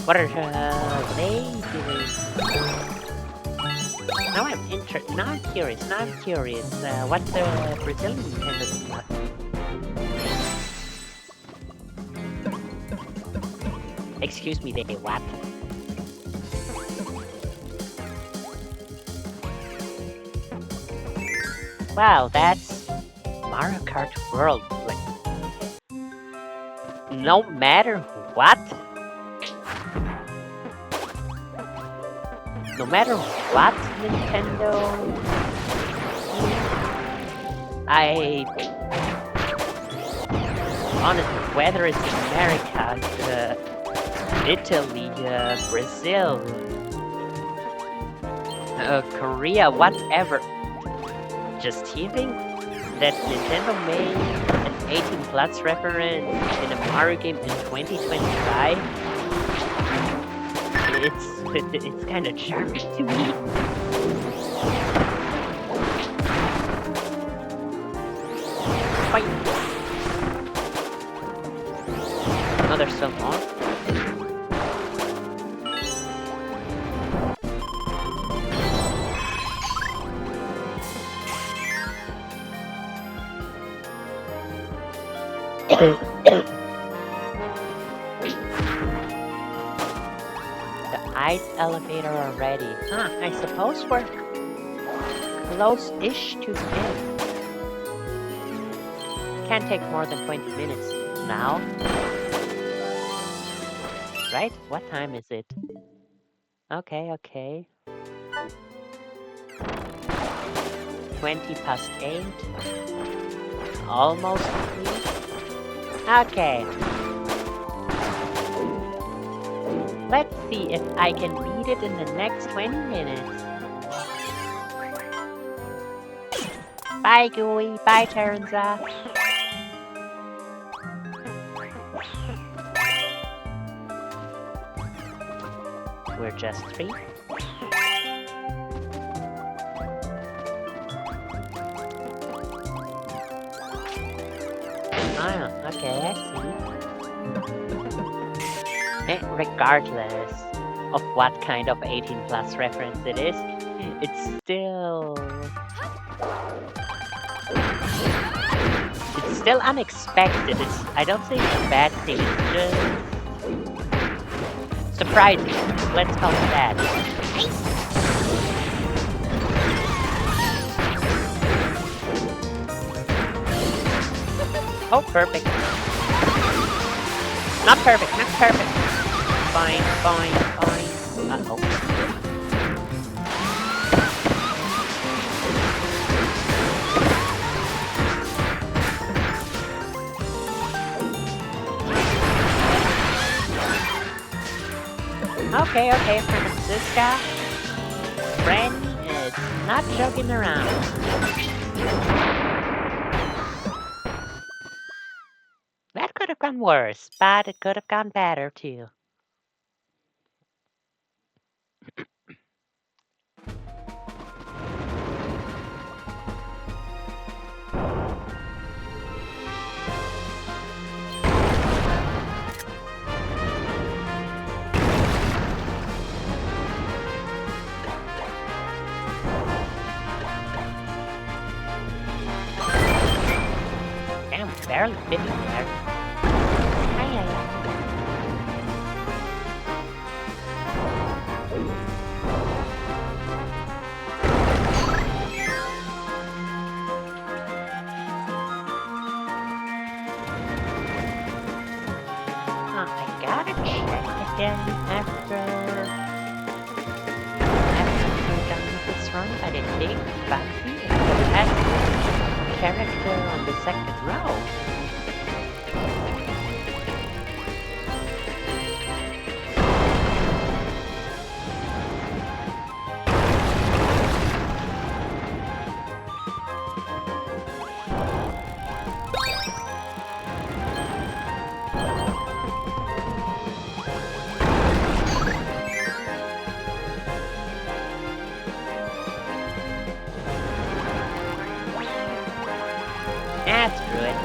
What are they doing? Now I'm curious. What the Brazilian Nintendo doing? Excuse me, they what? Wow, that's Mario Kart World. Like, no matter what, Nintendo, honestly, whether it's America, Italy, Brazil, Korea, whatever, just hearing that Nintendo made an 18 plus reference in a Mario game in 2025, it's kind of charming to me. Fight! Oh, there's still more? The ice elevator already. Huh, I suppose we're close-ish to the end. Can't take more than 20 minutes now. Right? What time is it? Okay. 20 past 8. Almost 3. Okay. Let's see if I can beat it in the next 20 minutes. Bye, GUI. Bye, Terranza. We're just 3. Ah, okay, I see. Regardless of what kind of 18 plus reference it is, it's still unexpected. I don't think it's a bad thing, it's just surprising. Let's call it that. Oh, perfect. Not perfect. Fine. Uh-oh. Okay, Francisca. Brandy is not joking around. That could have gone worse, but it could have gone better too. Damn, barely fitting there. I gotta check again after we're done with this run, but I think Bugzzy is the best. character on the second row. That's good.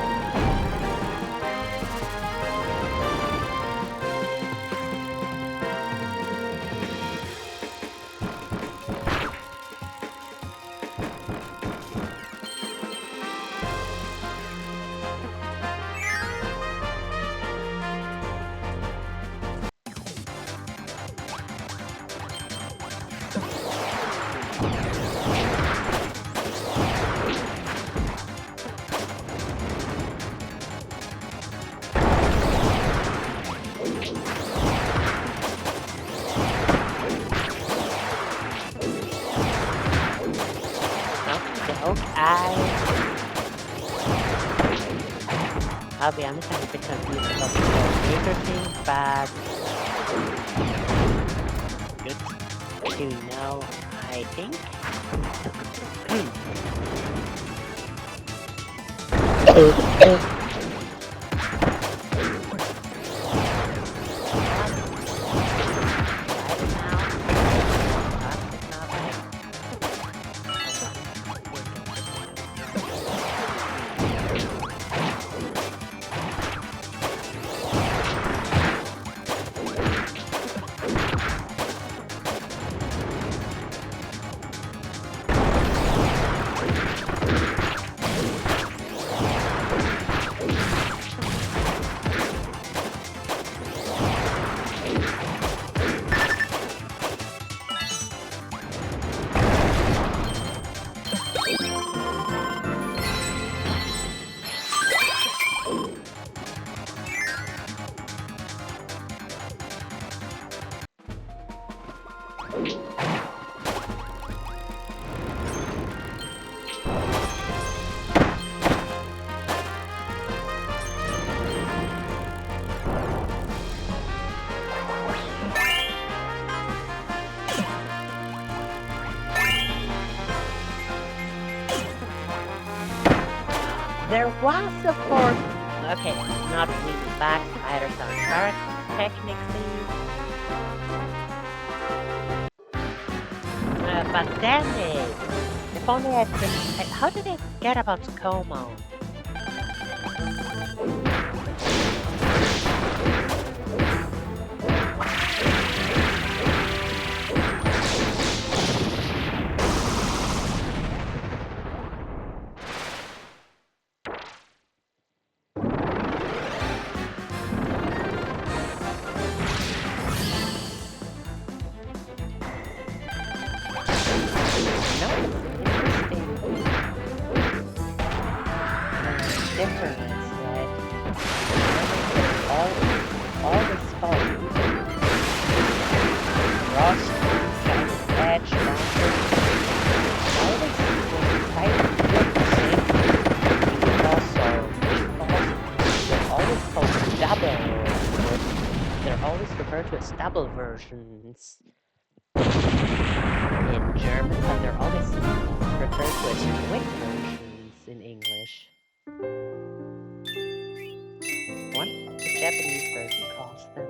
I'll be honest, I'm a bit confused about the later thing, but good to know, I think. There was, of course, okay, not really bad spiders on Earth, technically. But damn it! If only I'd been... How did I forget about Como? Double versions in German, but they're always referred to as quick versions in English. What the Japanese version calls them.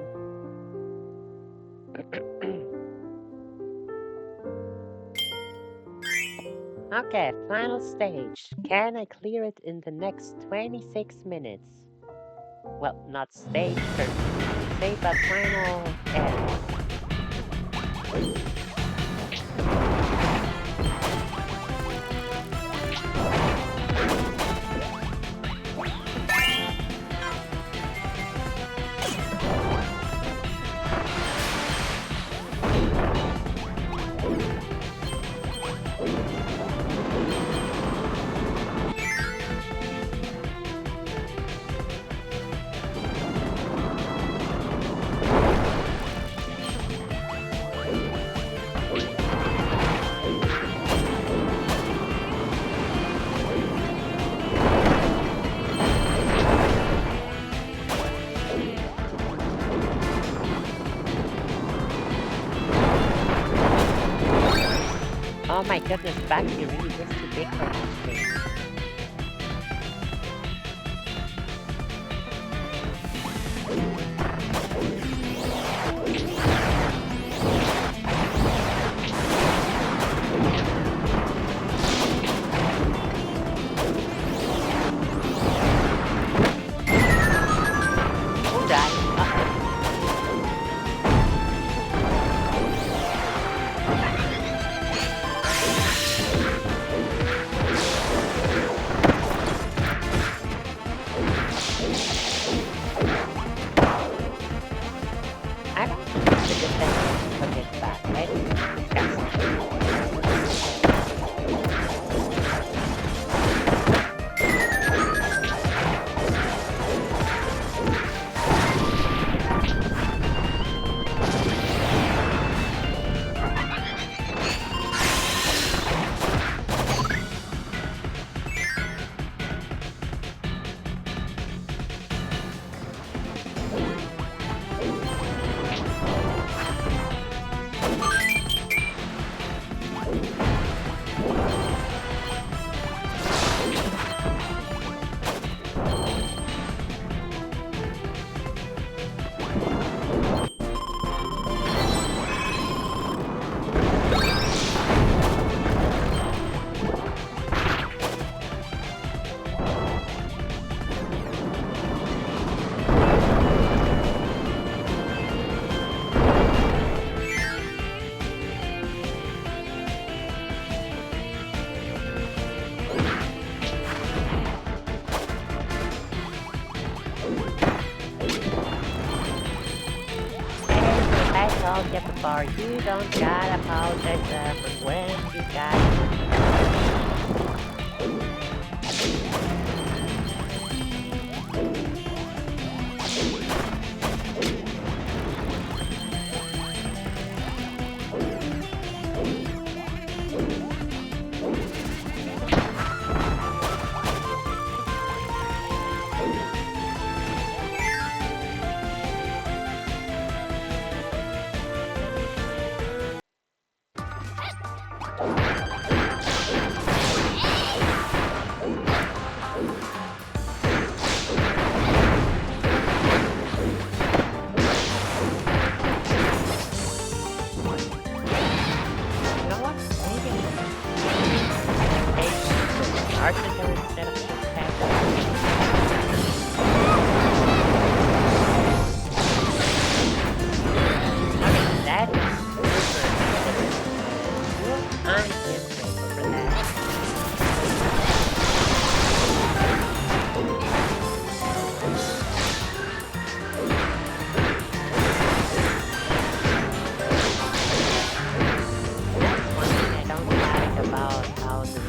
Okay, final stage. Can I clear it in the next 26 minutes? Well, not stage per se, but final end. my goodness, Bugzzy really is too big for my screen. Who died? I don't think the defense took it back, right? I told you before, you don't gotta apologize for when you got. You know what? Maybe take artisan instead of just panther. Okay, that is super. I'm grateful for that. That's one thing I don't like about how the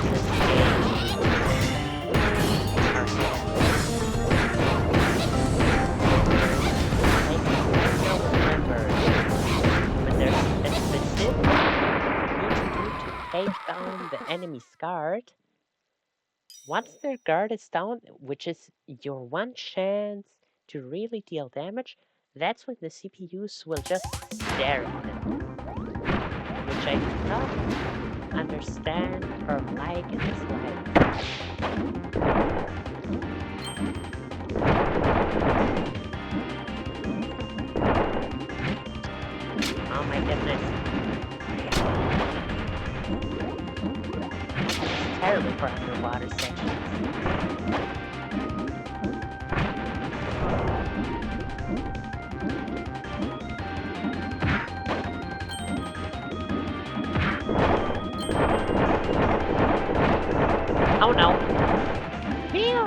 this game are I don't remember when there's a specific you need to do to take down the enemy's guard. Once their guard is down, which is your one chance to really deal damage, that's when the CPUs will just stare at them, which I do not understand or like in this life. Oh my goodness. It's terrible for underwater sections. Oh no. Phew!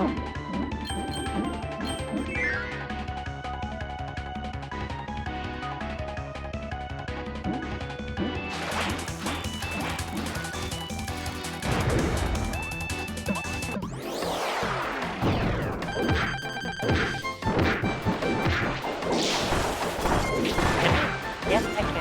Yes, I can.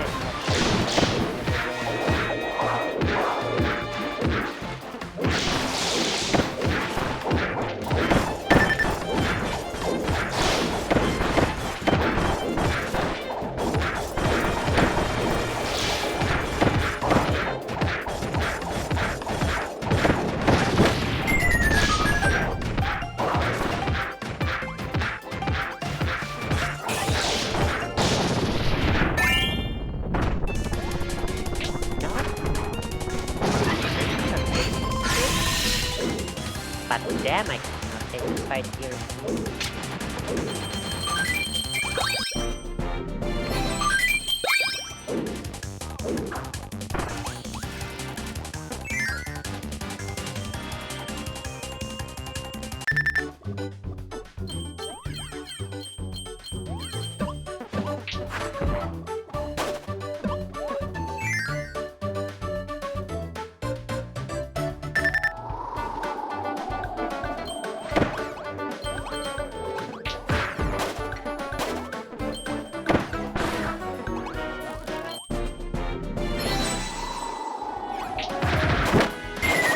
but damn, I cannot take the fight here.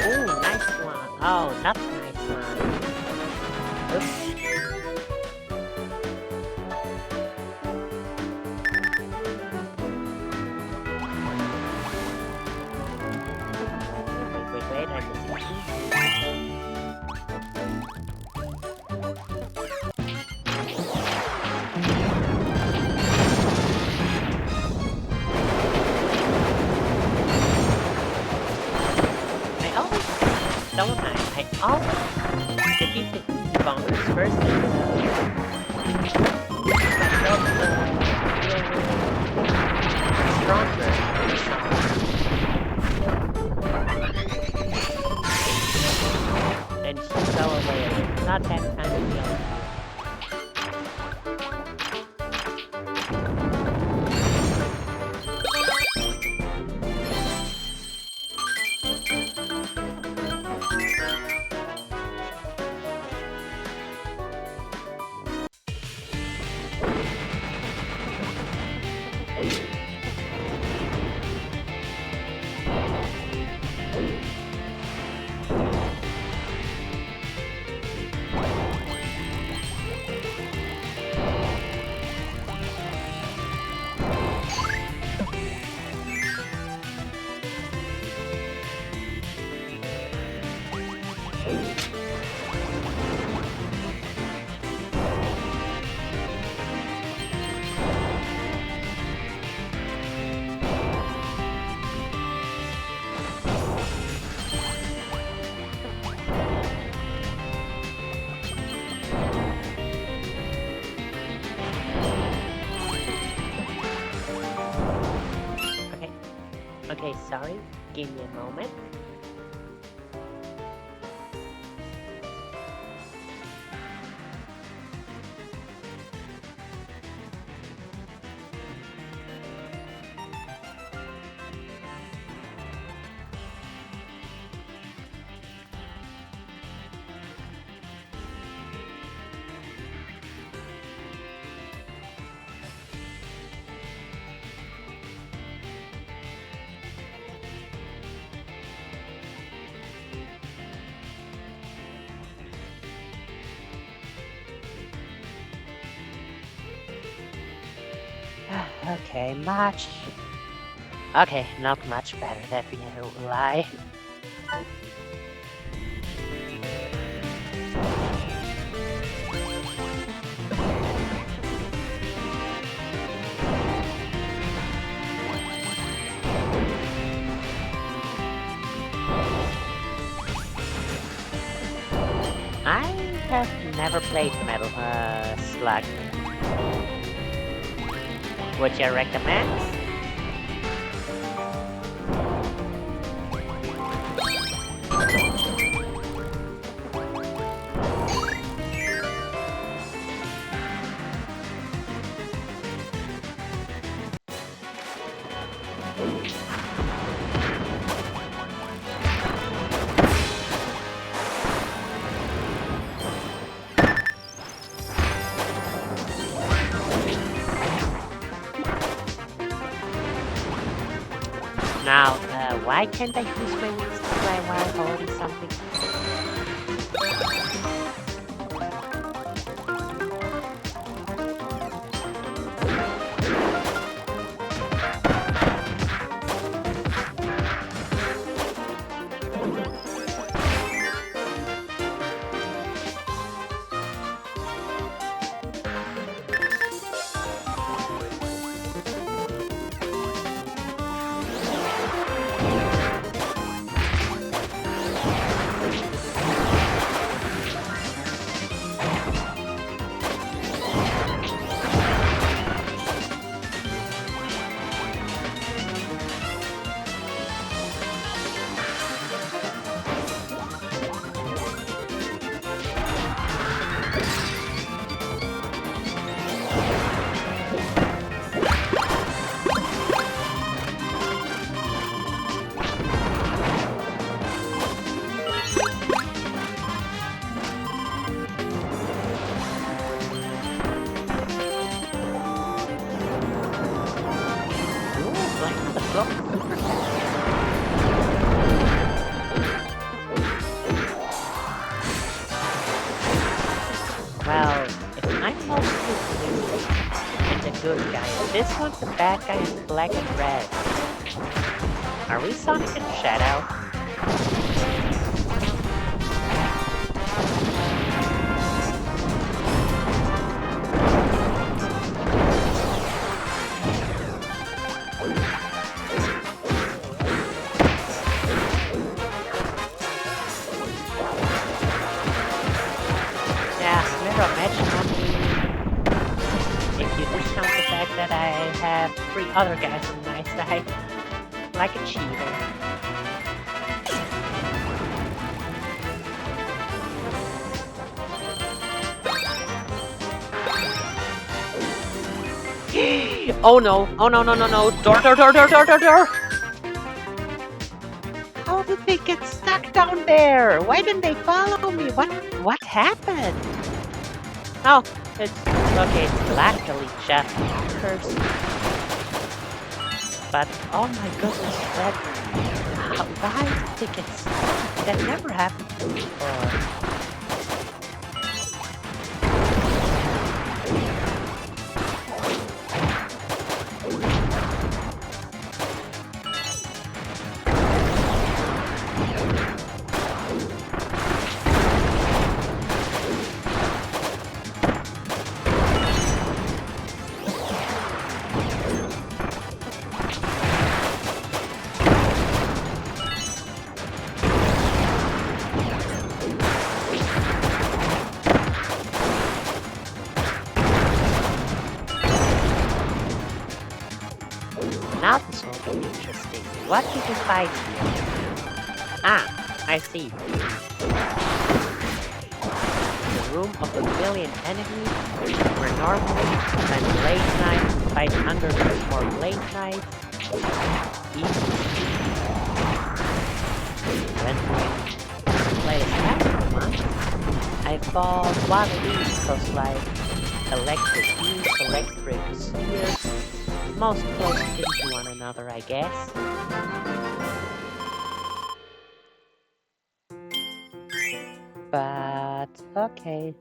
Ooh, nice one. Oh, not nice one. Oops. Wait, I'm missing key. I always, don't I always defeat the easy bombers first and myself feel stronger and she fell away. Not that kind of deal. Okay, okay, sorry. Give me a moment. Okay, much. Okay, not much better, that we lie. I have never played Metal Slug. Would you recommend? Now, why can't I use my wings to fly while holding something? This one's a bad guy in black and red. Are we Sonic and Shadow? Yeah, mirror match on me. If you discount the fact that I have 3 other guys on my side, like a cheater. Oh no! Oh no! No! No! No! Door! Door! Door! Door! Door! Door! Door! How did they get stuck down there? Why didn't they follow me? What happened? Oh, it's okay. It's luckily just hackers. But oh my goodness, why did they get stuck? That never happened before. Now this will be interesting. What did you find here? Ah, I see. The room of a million enemies, where normally on late night we fight hundreds more late nights. When we play a special one, I thought one of these was like electric beams, electric spheres. Most close into one another, I guess. But okay,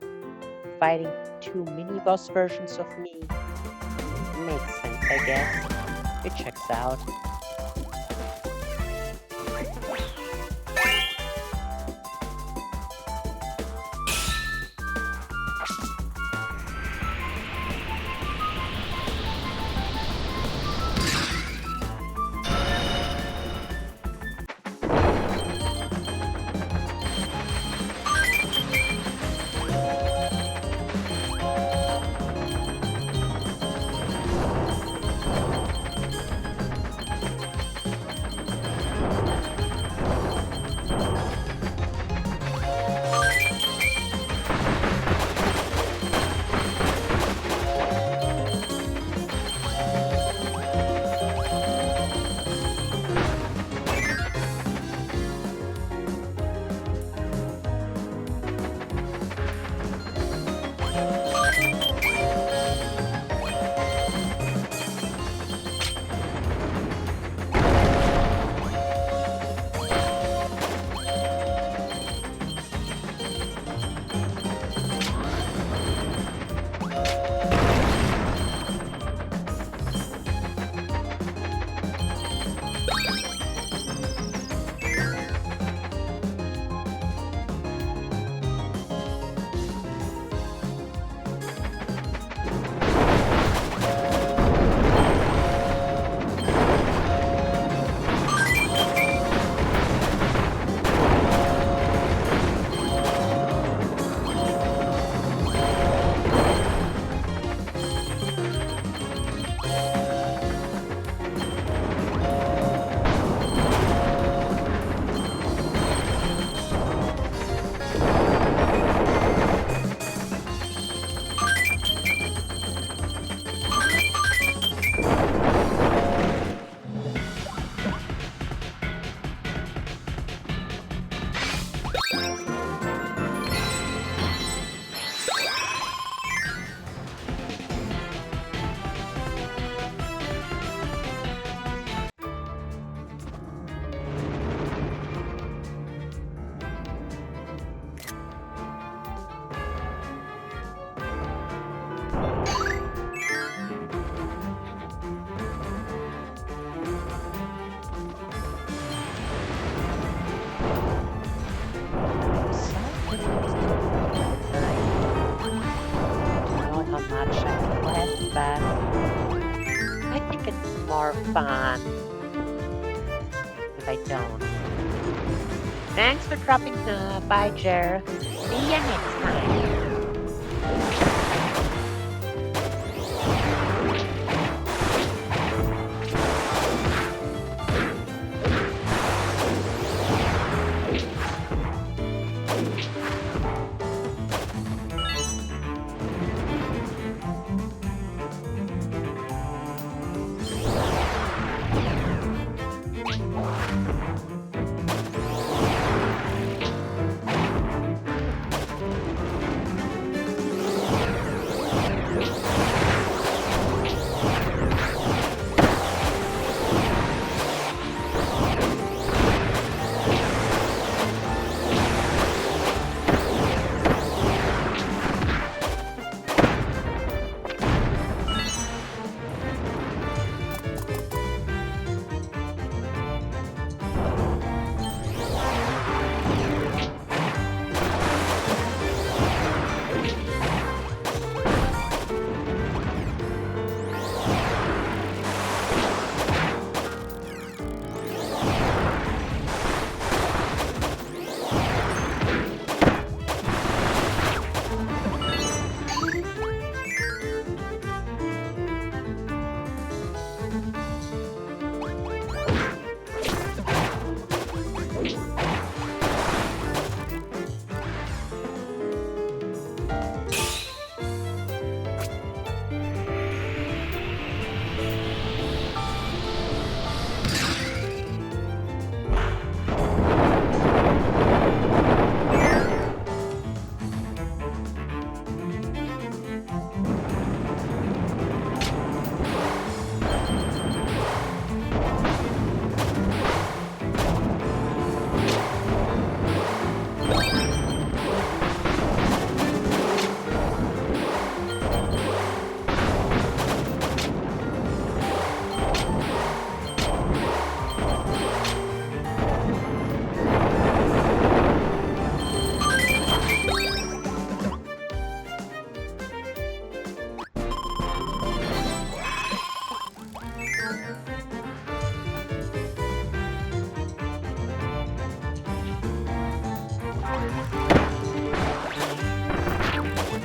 fighting 2 mini-boss versions of me makes sense, I guess. It checks out. more fun if I don't. Thanks for dropping by, Jer. See ya next time.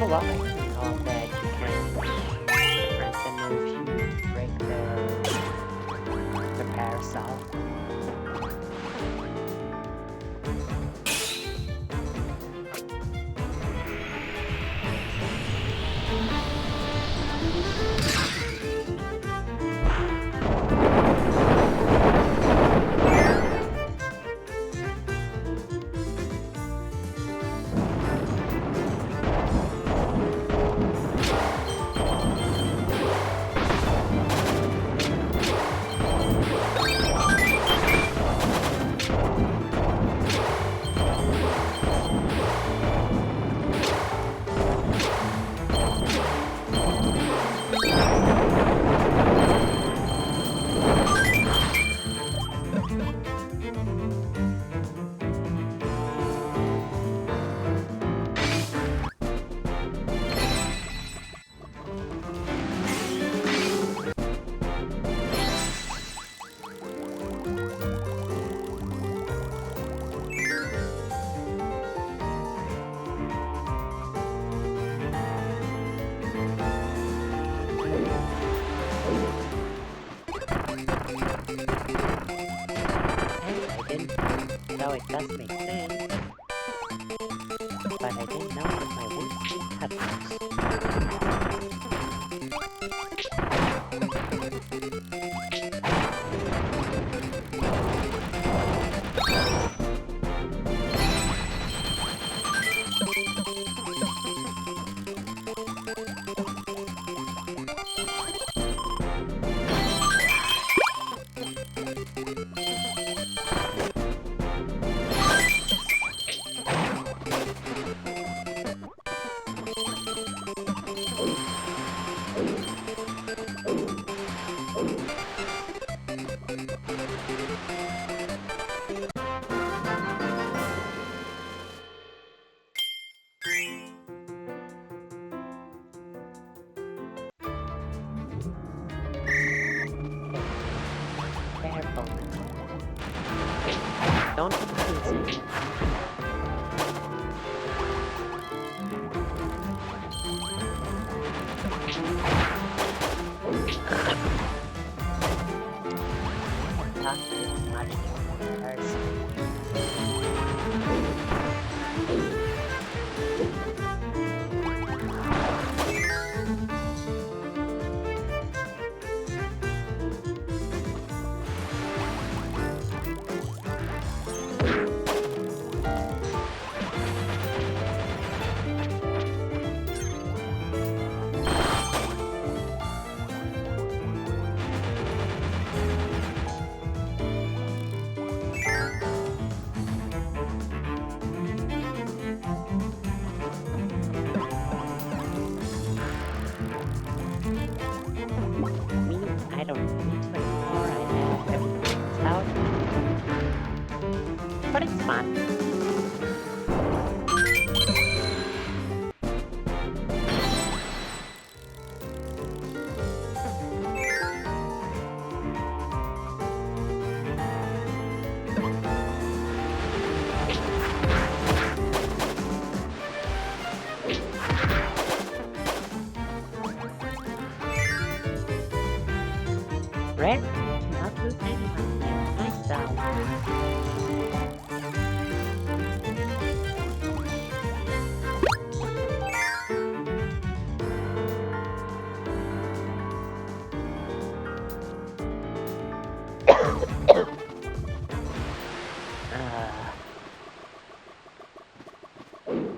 Well, I didn't know that you can strengthen if you break the parasol. So it does make sense, but I didn't know that my wounds didn't have Don't confuse it. Talk too much to one person. Me, I don't need to anymore. I have everything out. But it's fun. Red, not lose anyone. Nice down.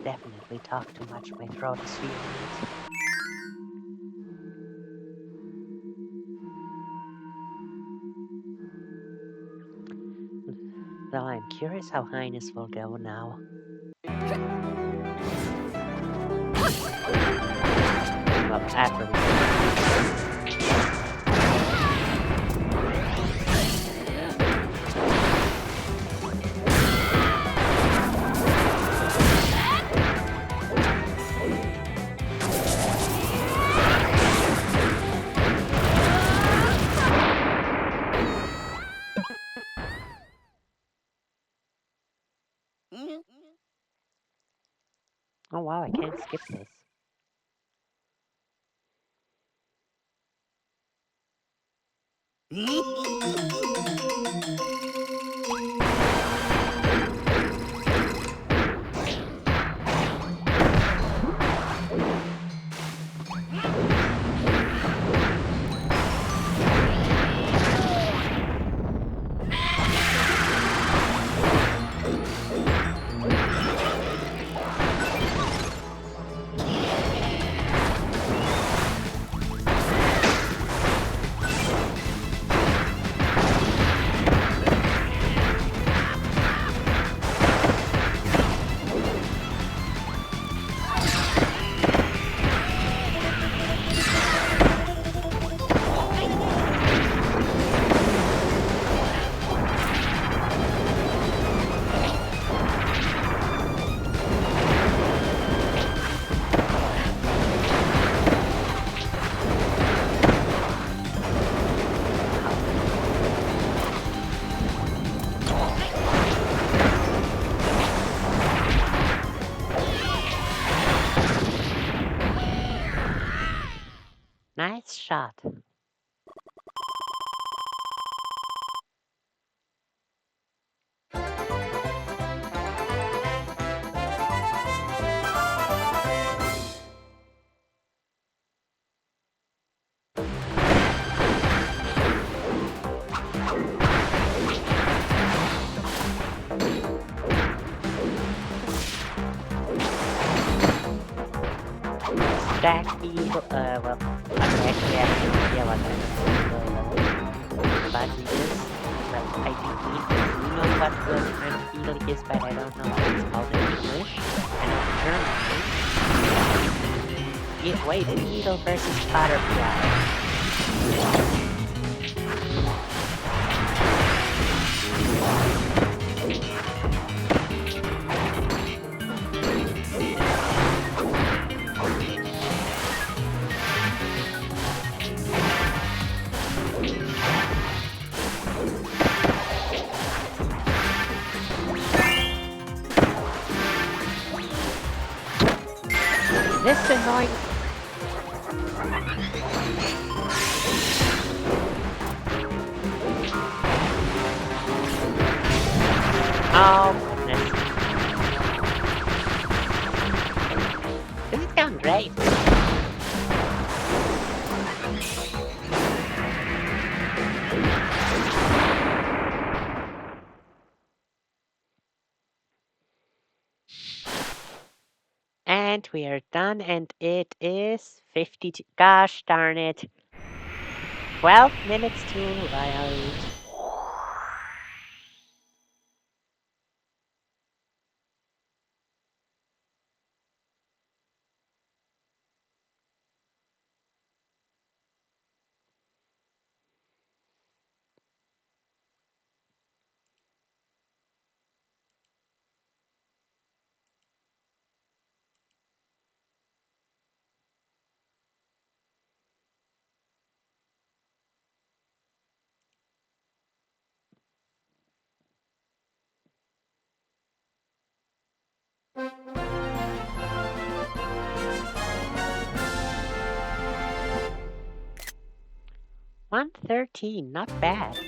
Definitely talk too much. My throat is feeling it. Though I'm curious how Highness will go now. Well, after Oh wow, I can't skip this. Nice shot. Stack evil, well, I actually have no idea what kind of Bugzzy is, but I think we know what the kind of beetle is, but I don't know what it's called in English, and in German. Wait, beetle versus butterfly. This annoying. Oh goodness. This is going great. And we are done, and it is 52. Gosh darn it. 12 minutes to write. $113, not bad.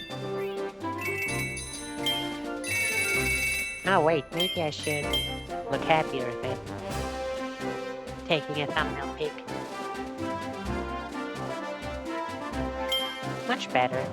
Oh wait, maybe I should look happier than taking a thumbnail pic. Much better.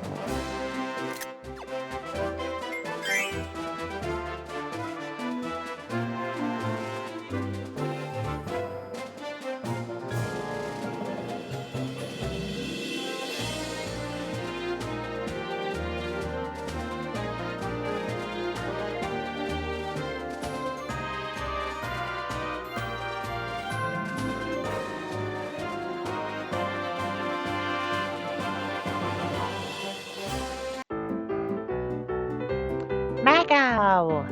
Mago!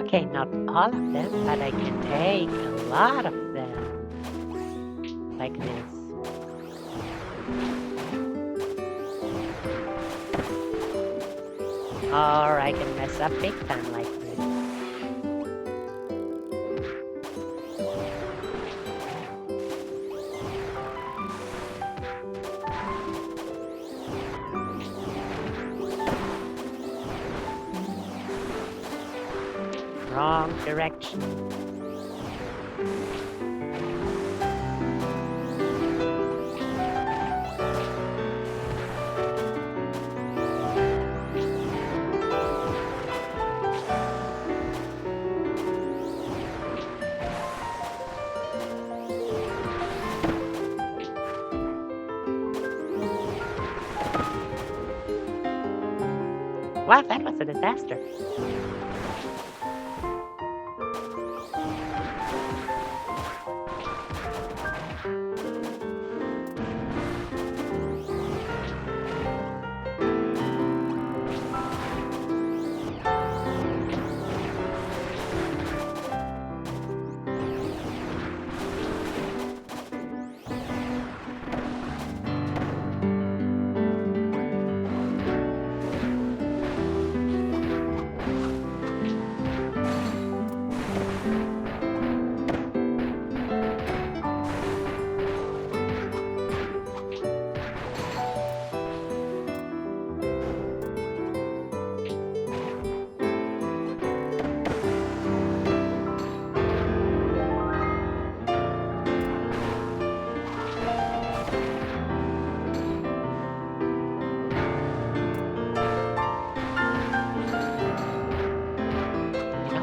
Okay, not all of them, but I can take a lot of them. Like this. Or I can mess up big time like this. Wrong direction. Wow, that was a disaster.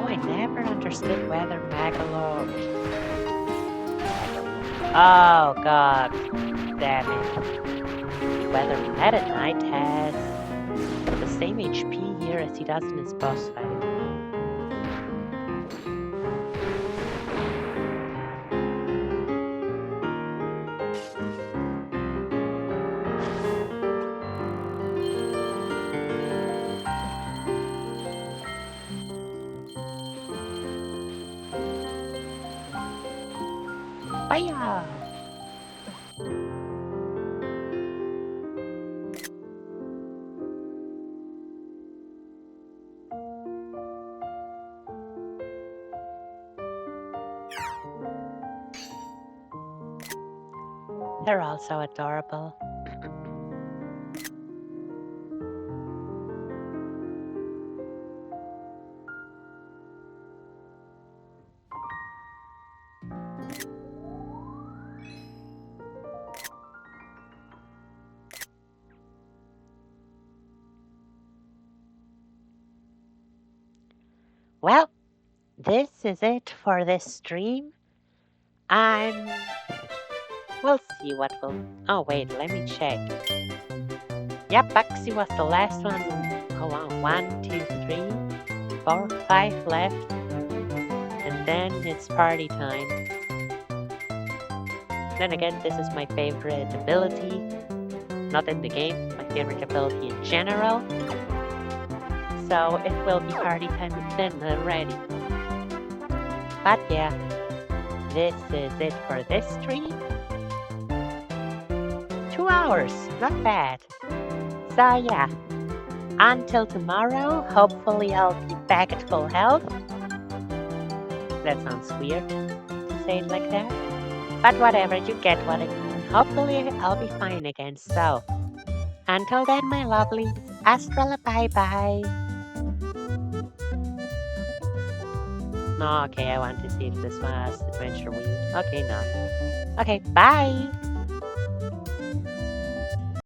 I never understood whether Magalo. Oh god, damn it. Whether Meta Knight has the same HP here as he does in his boss fight. Fire! They're all so adorable. Well, this is it for this stream. I'm. We'll see what will. Oh, wait, let me check. Yep, Bugzzy was the last one. Oh, wow. 1, 2, 3, 4, 5 left. And then it's party time. Then again, this is my favorite ability. Not in the game, my favorite ability in general. So it will be party time then already. But yeah, this is it for this stream. 2 hours, not bad. So yeah, until tomorrow, hopefully I'll be back at full health. That sounds weird to say it like that. But whatever, you get what I mean. Hopefully I'll be fine again. So, until then, my lovelies, Astrala bye-bye. No, okay, I want to see if this was Adventure Week. Okay, no. Okay, bye!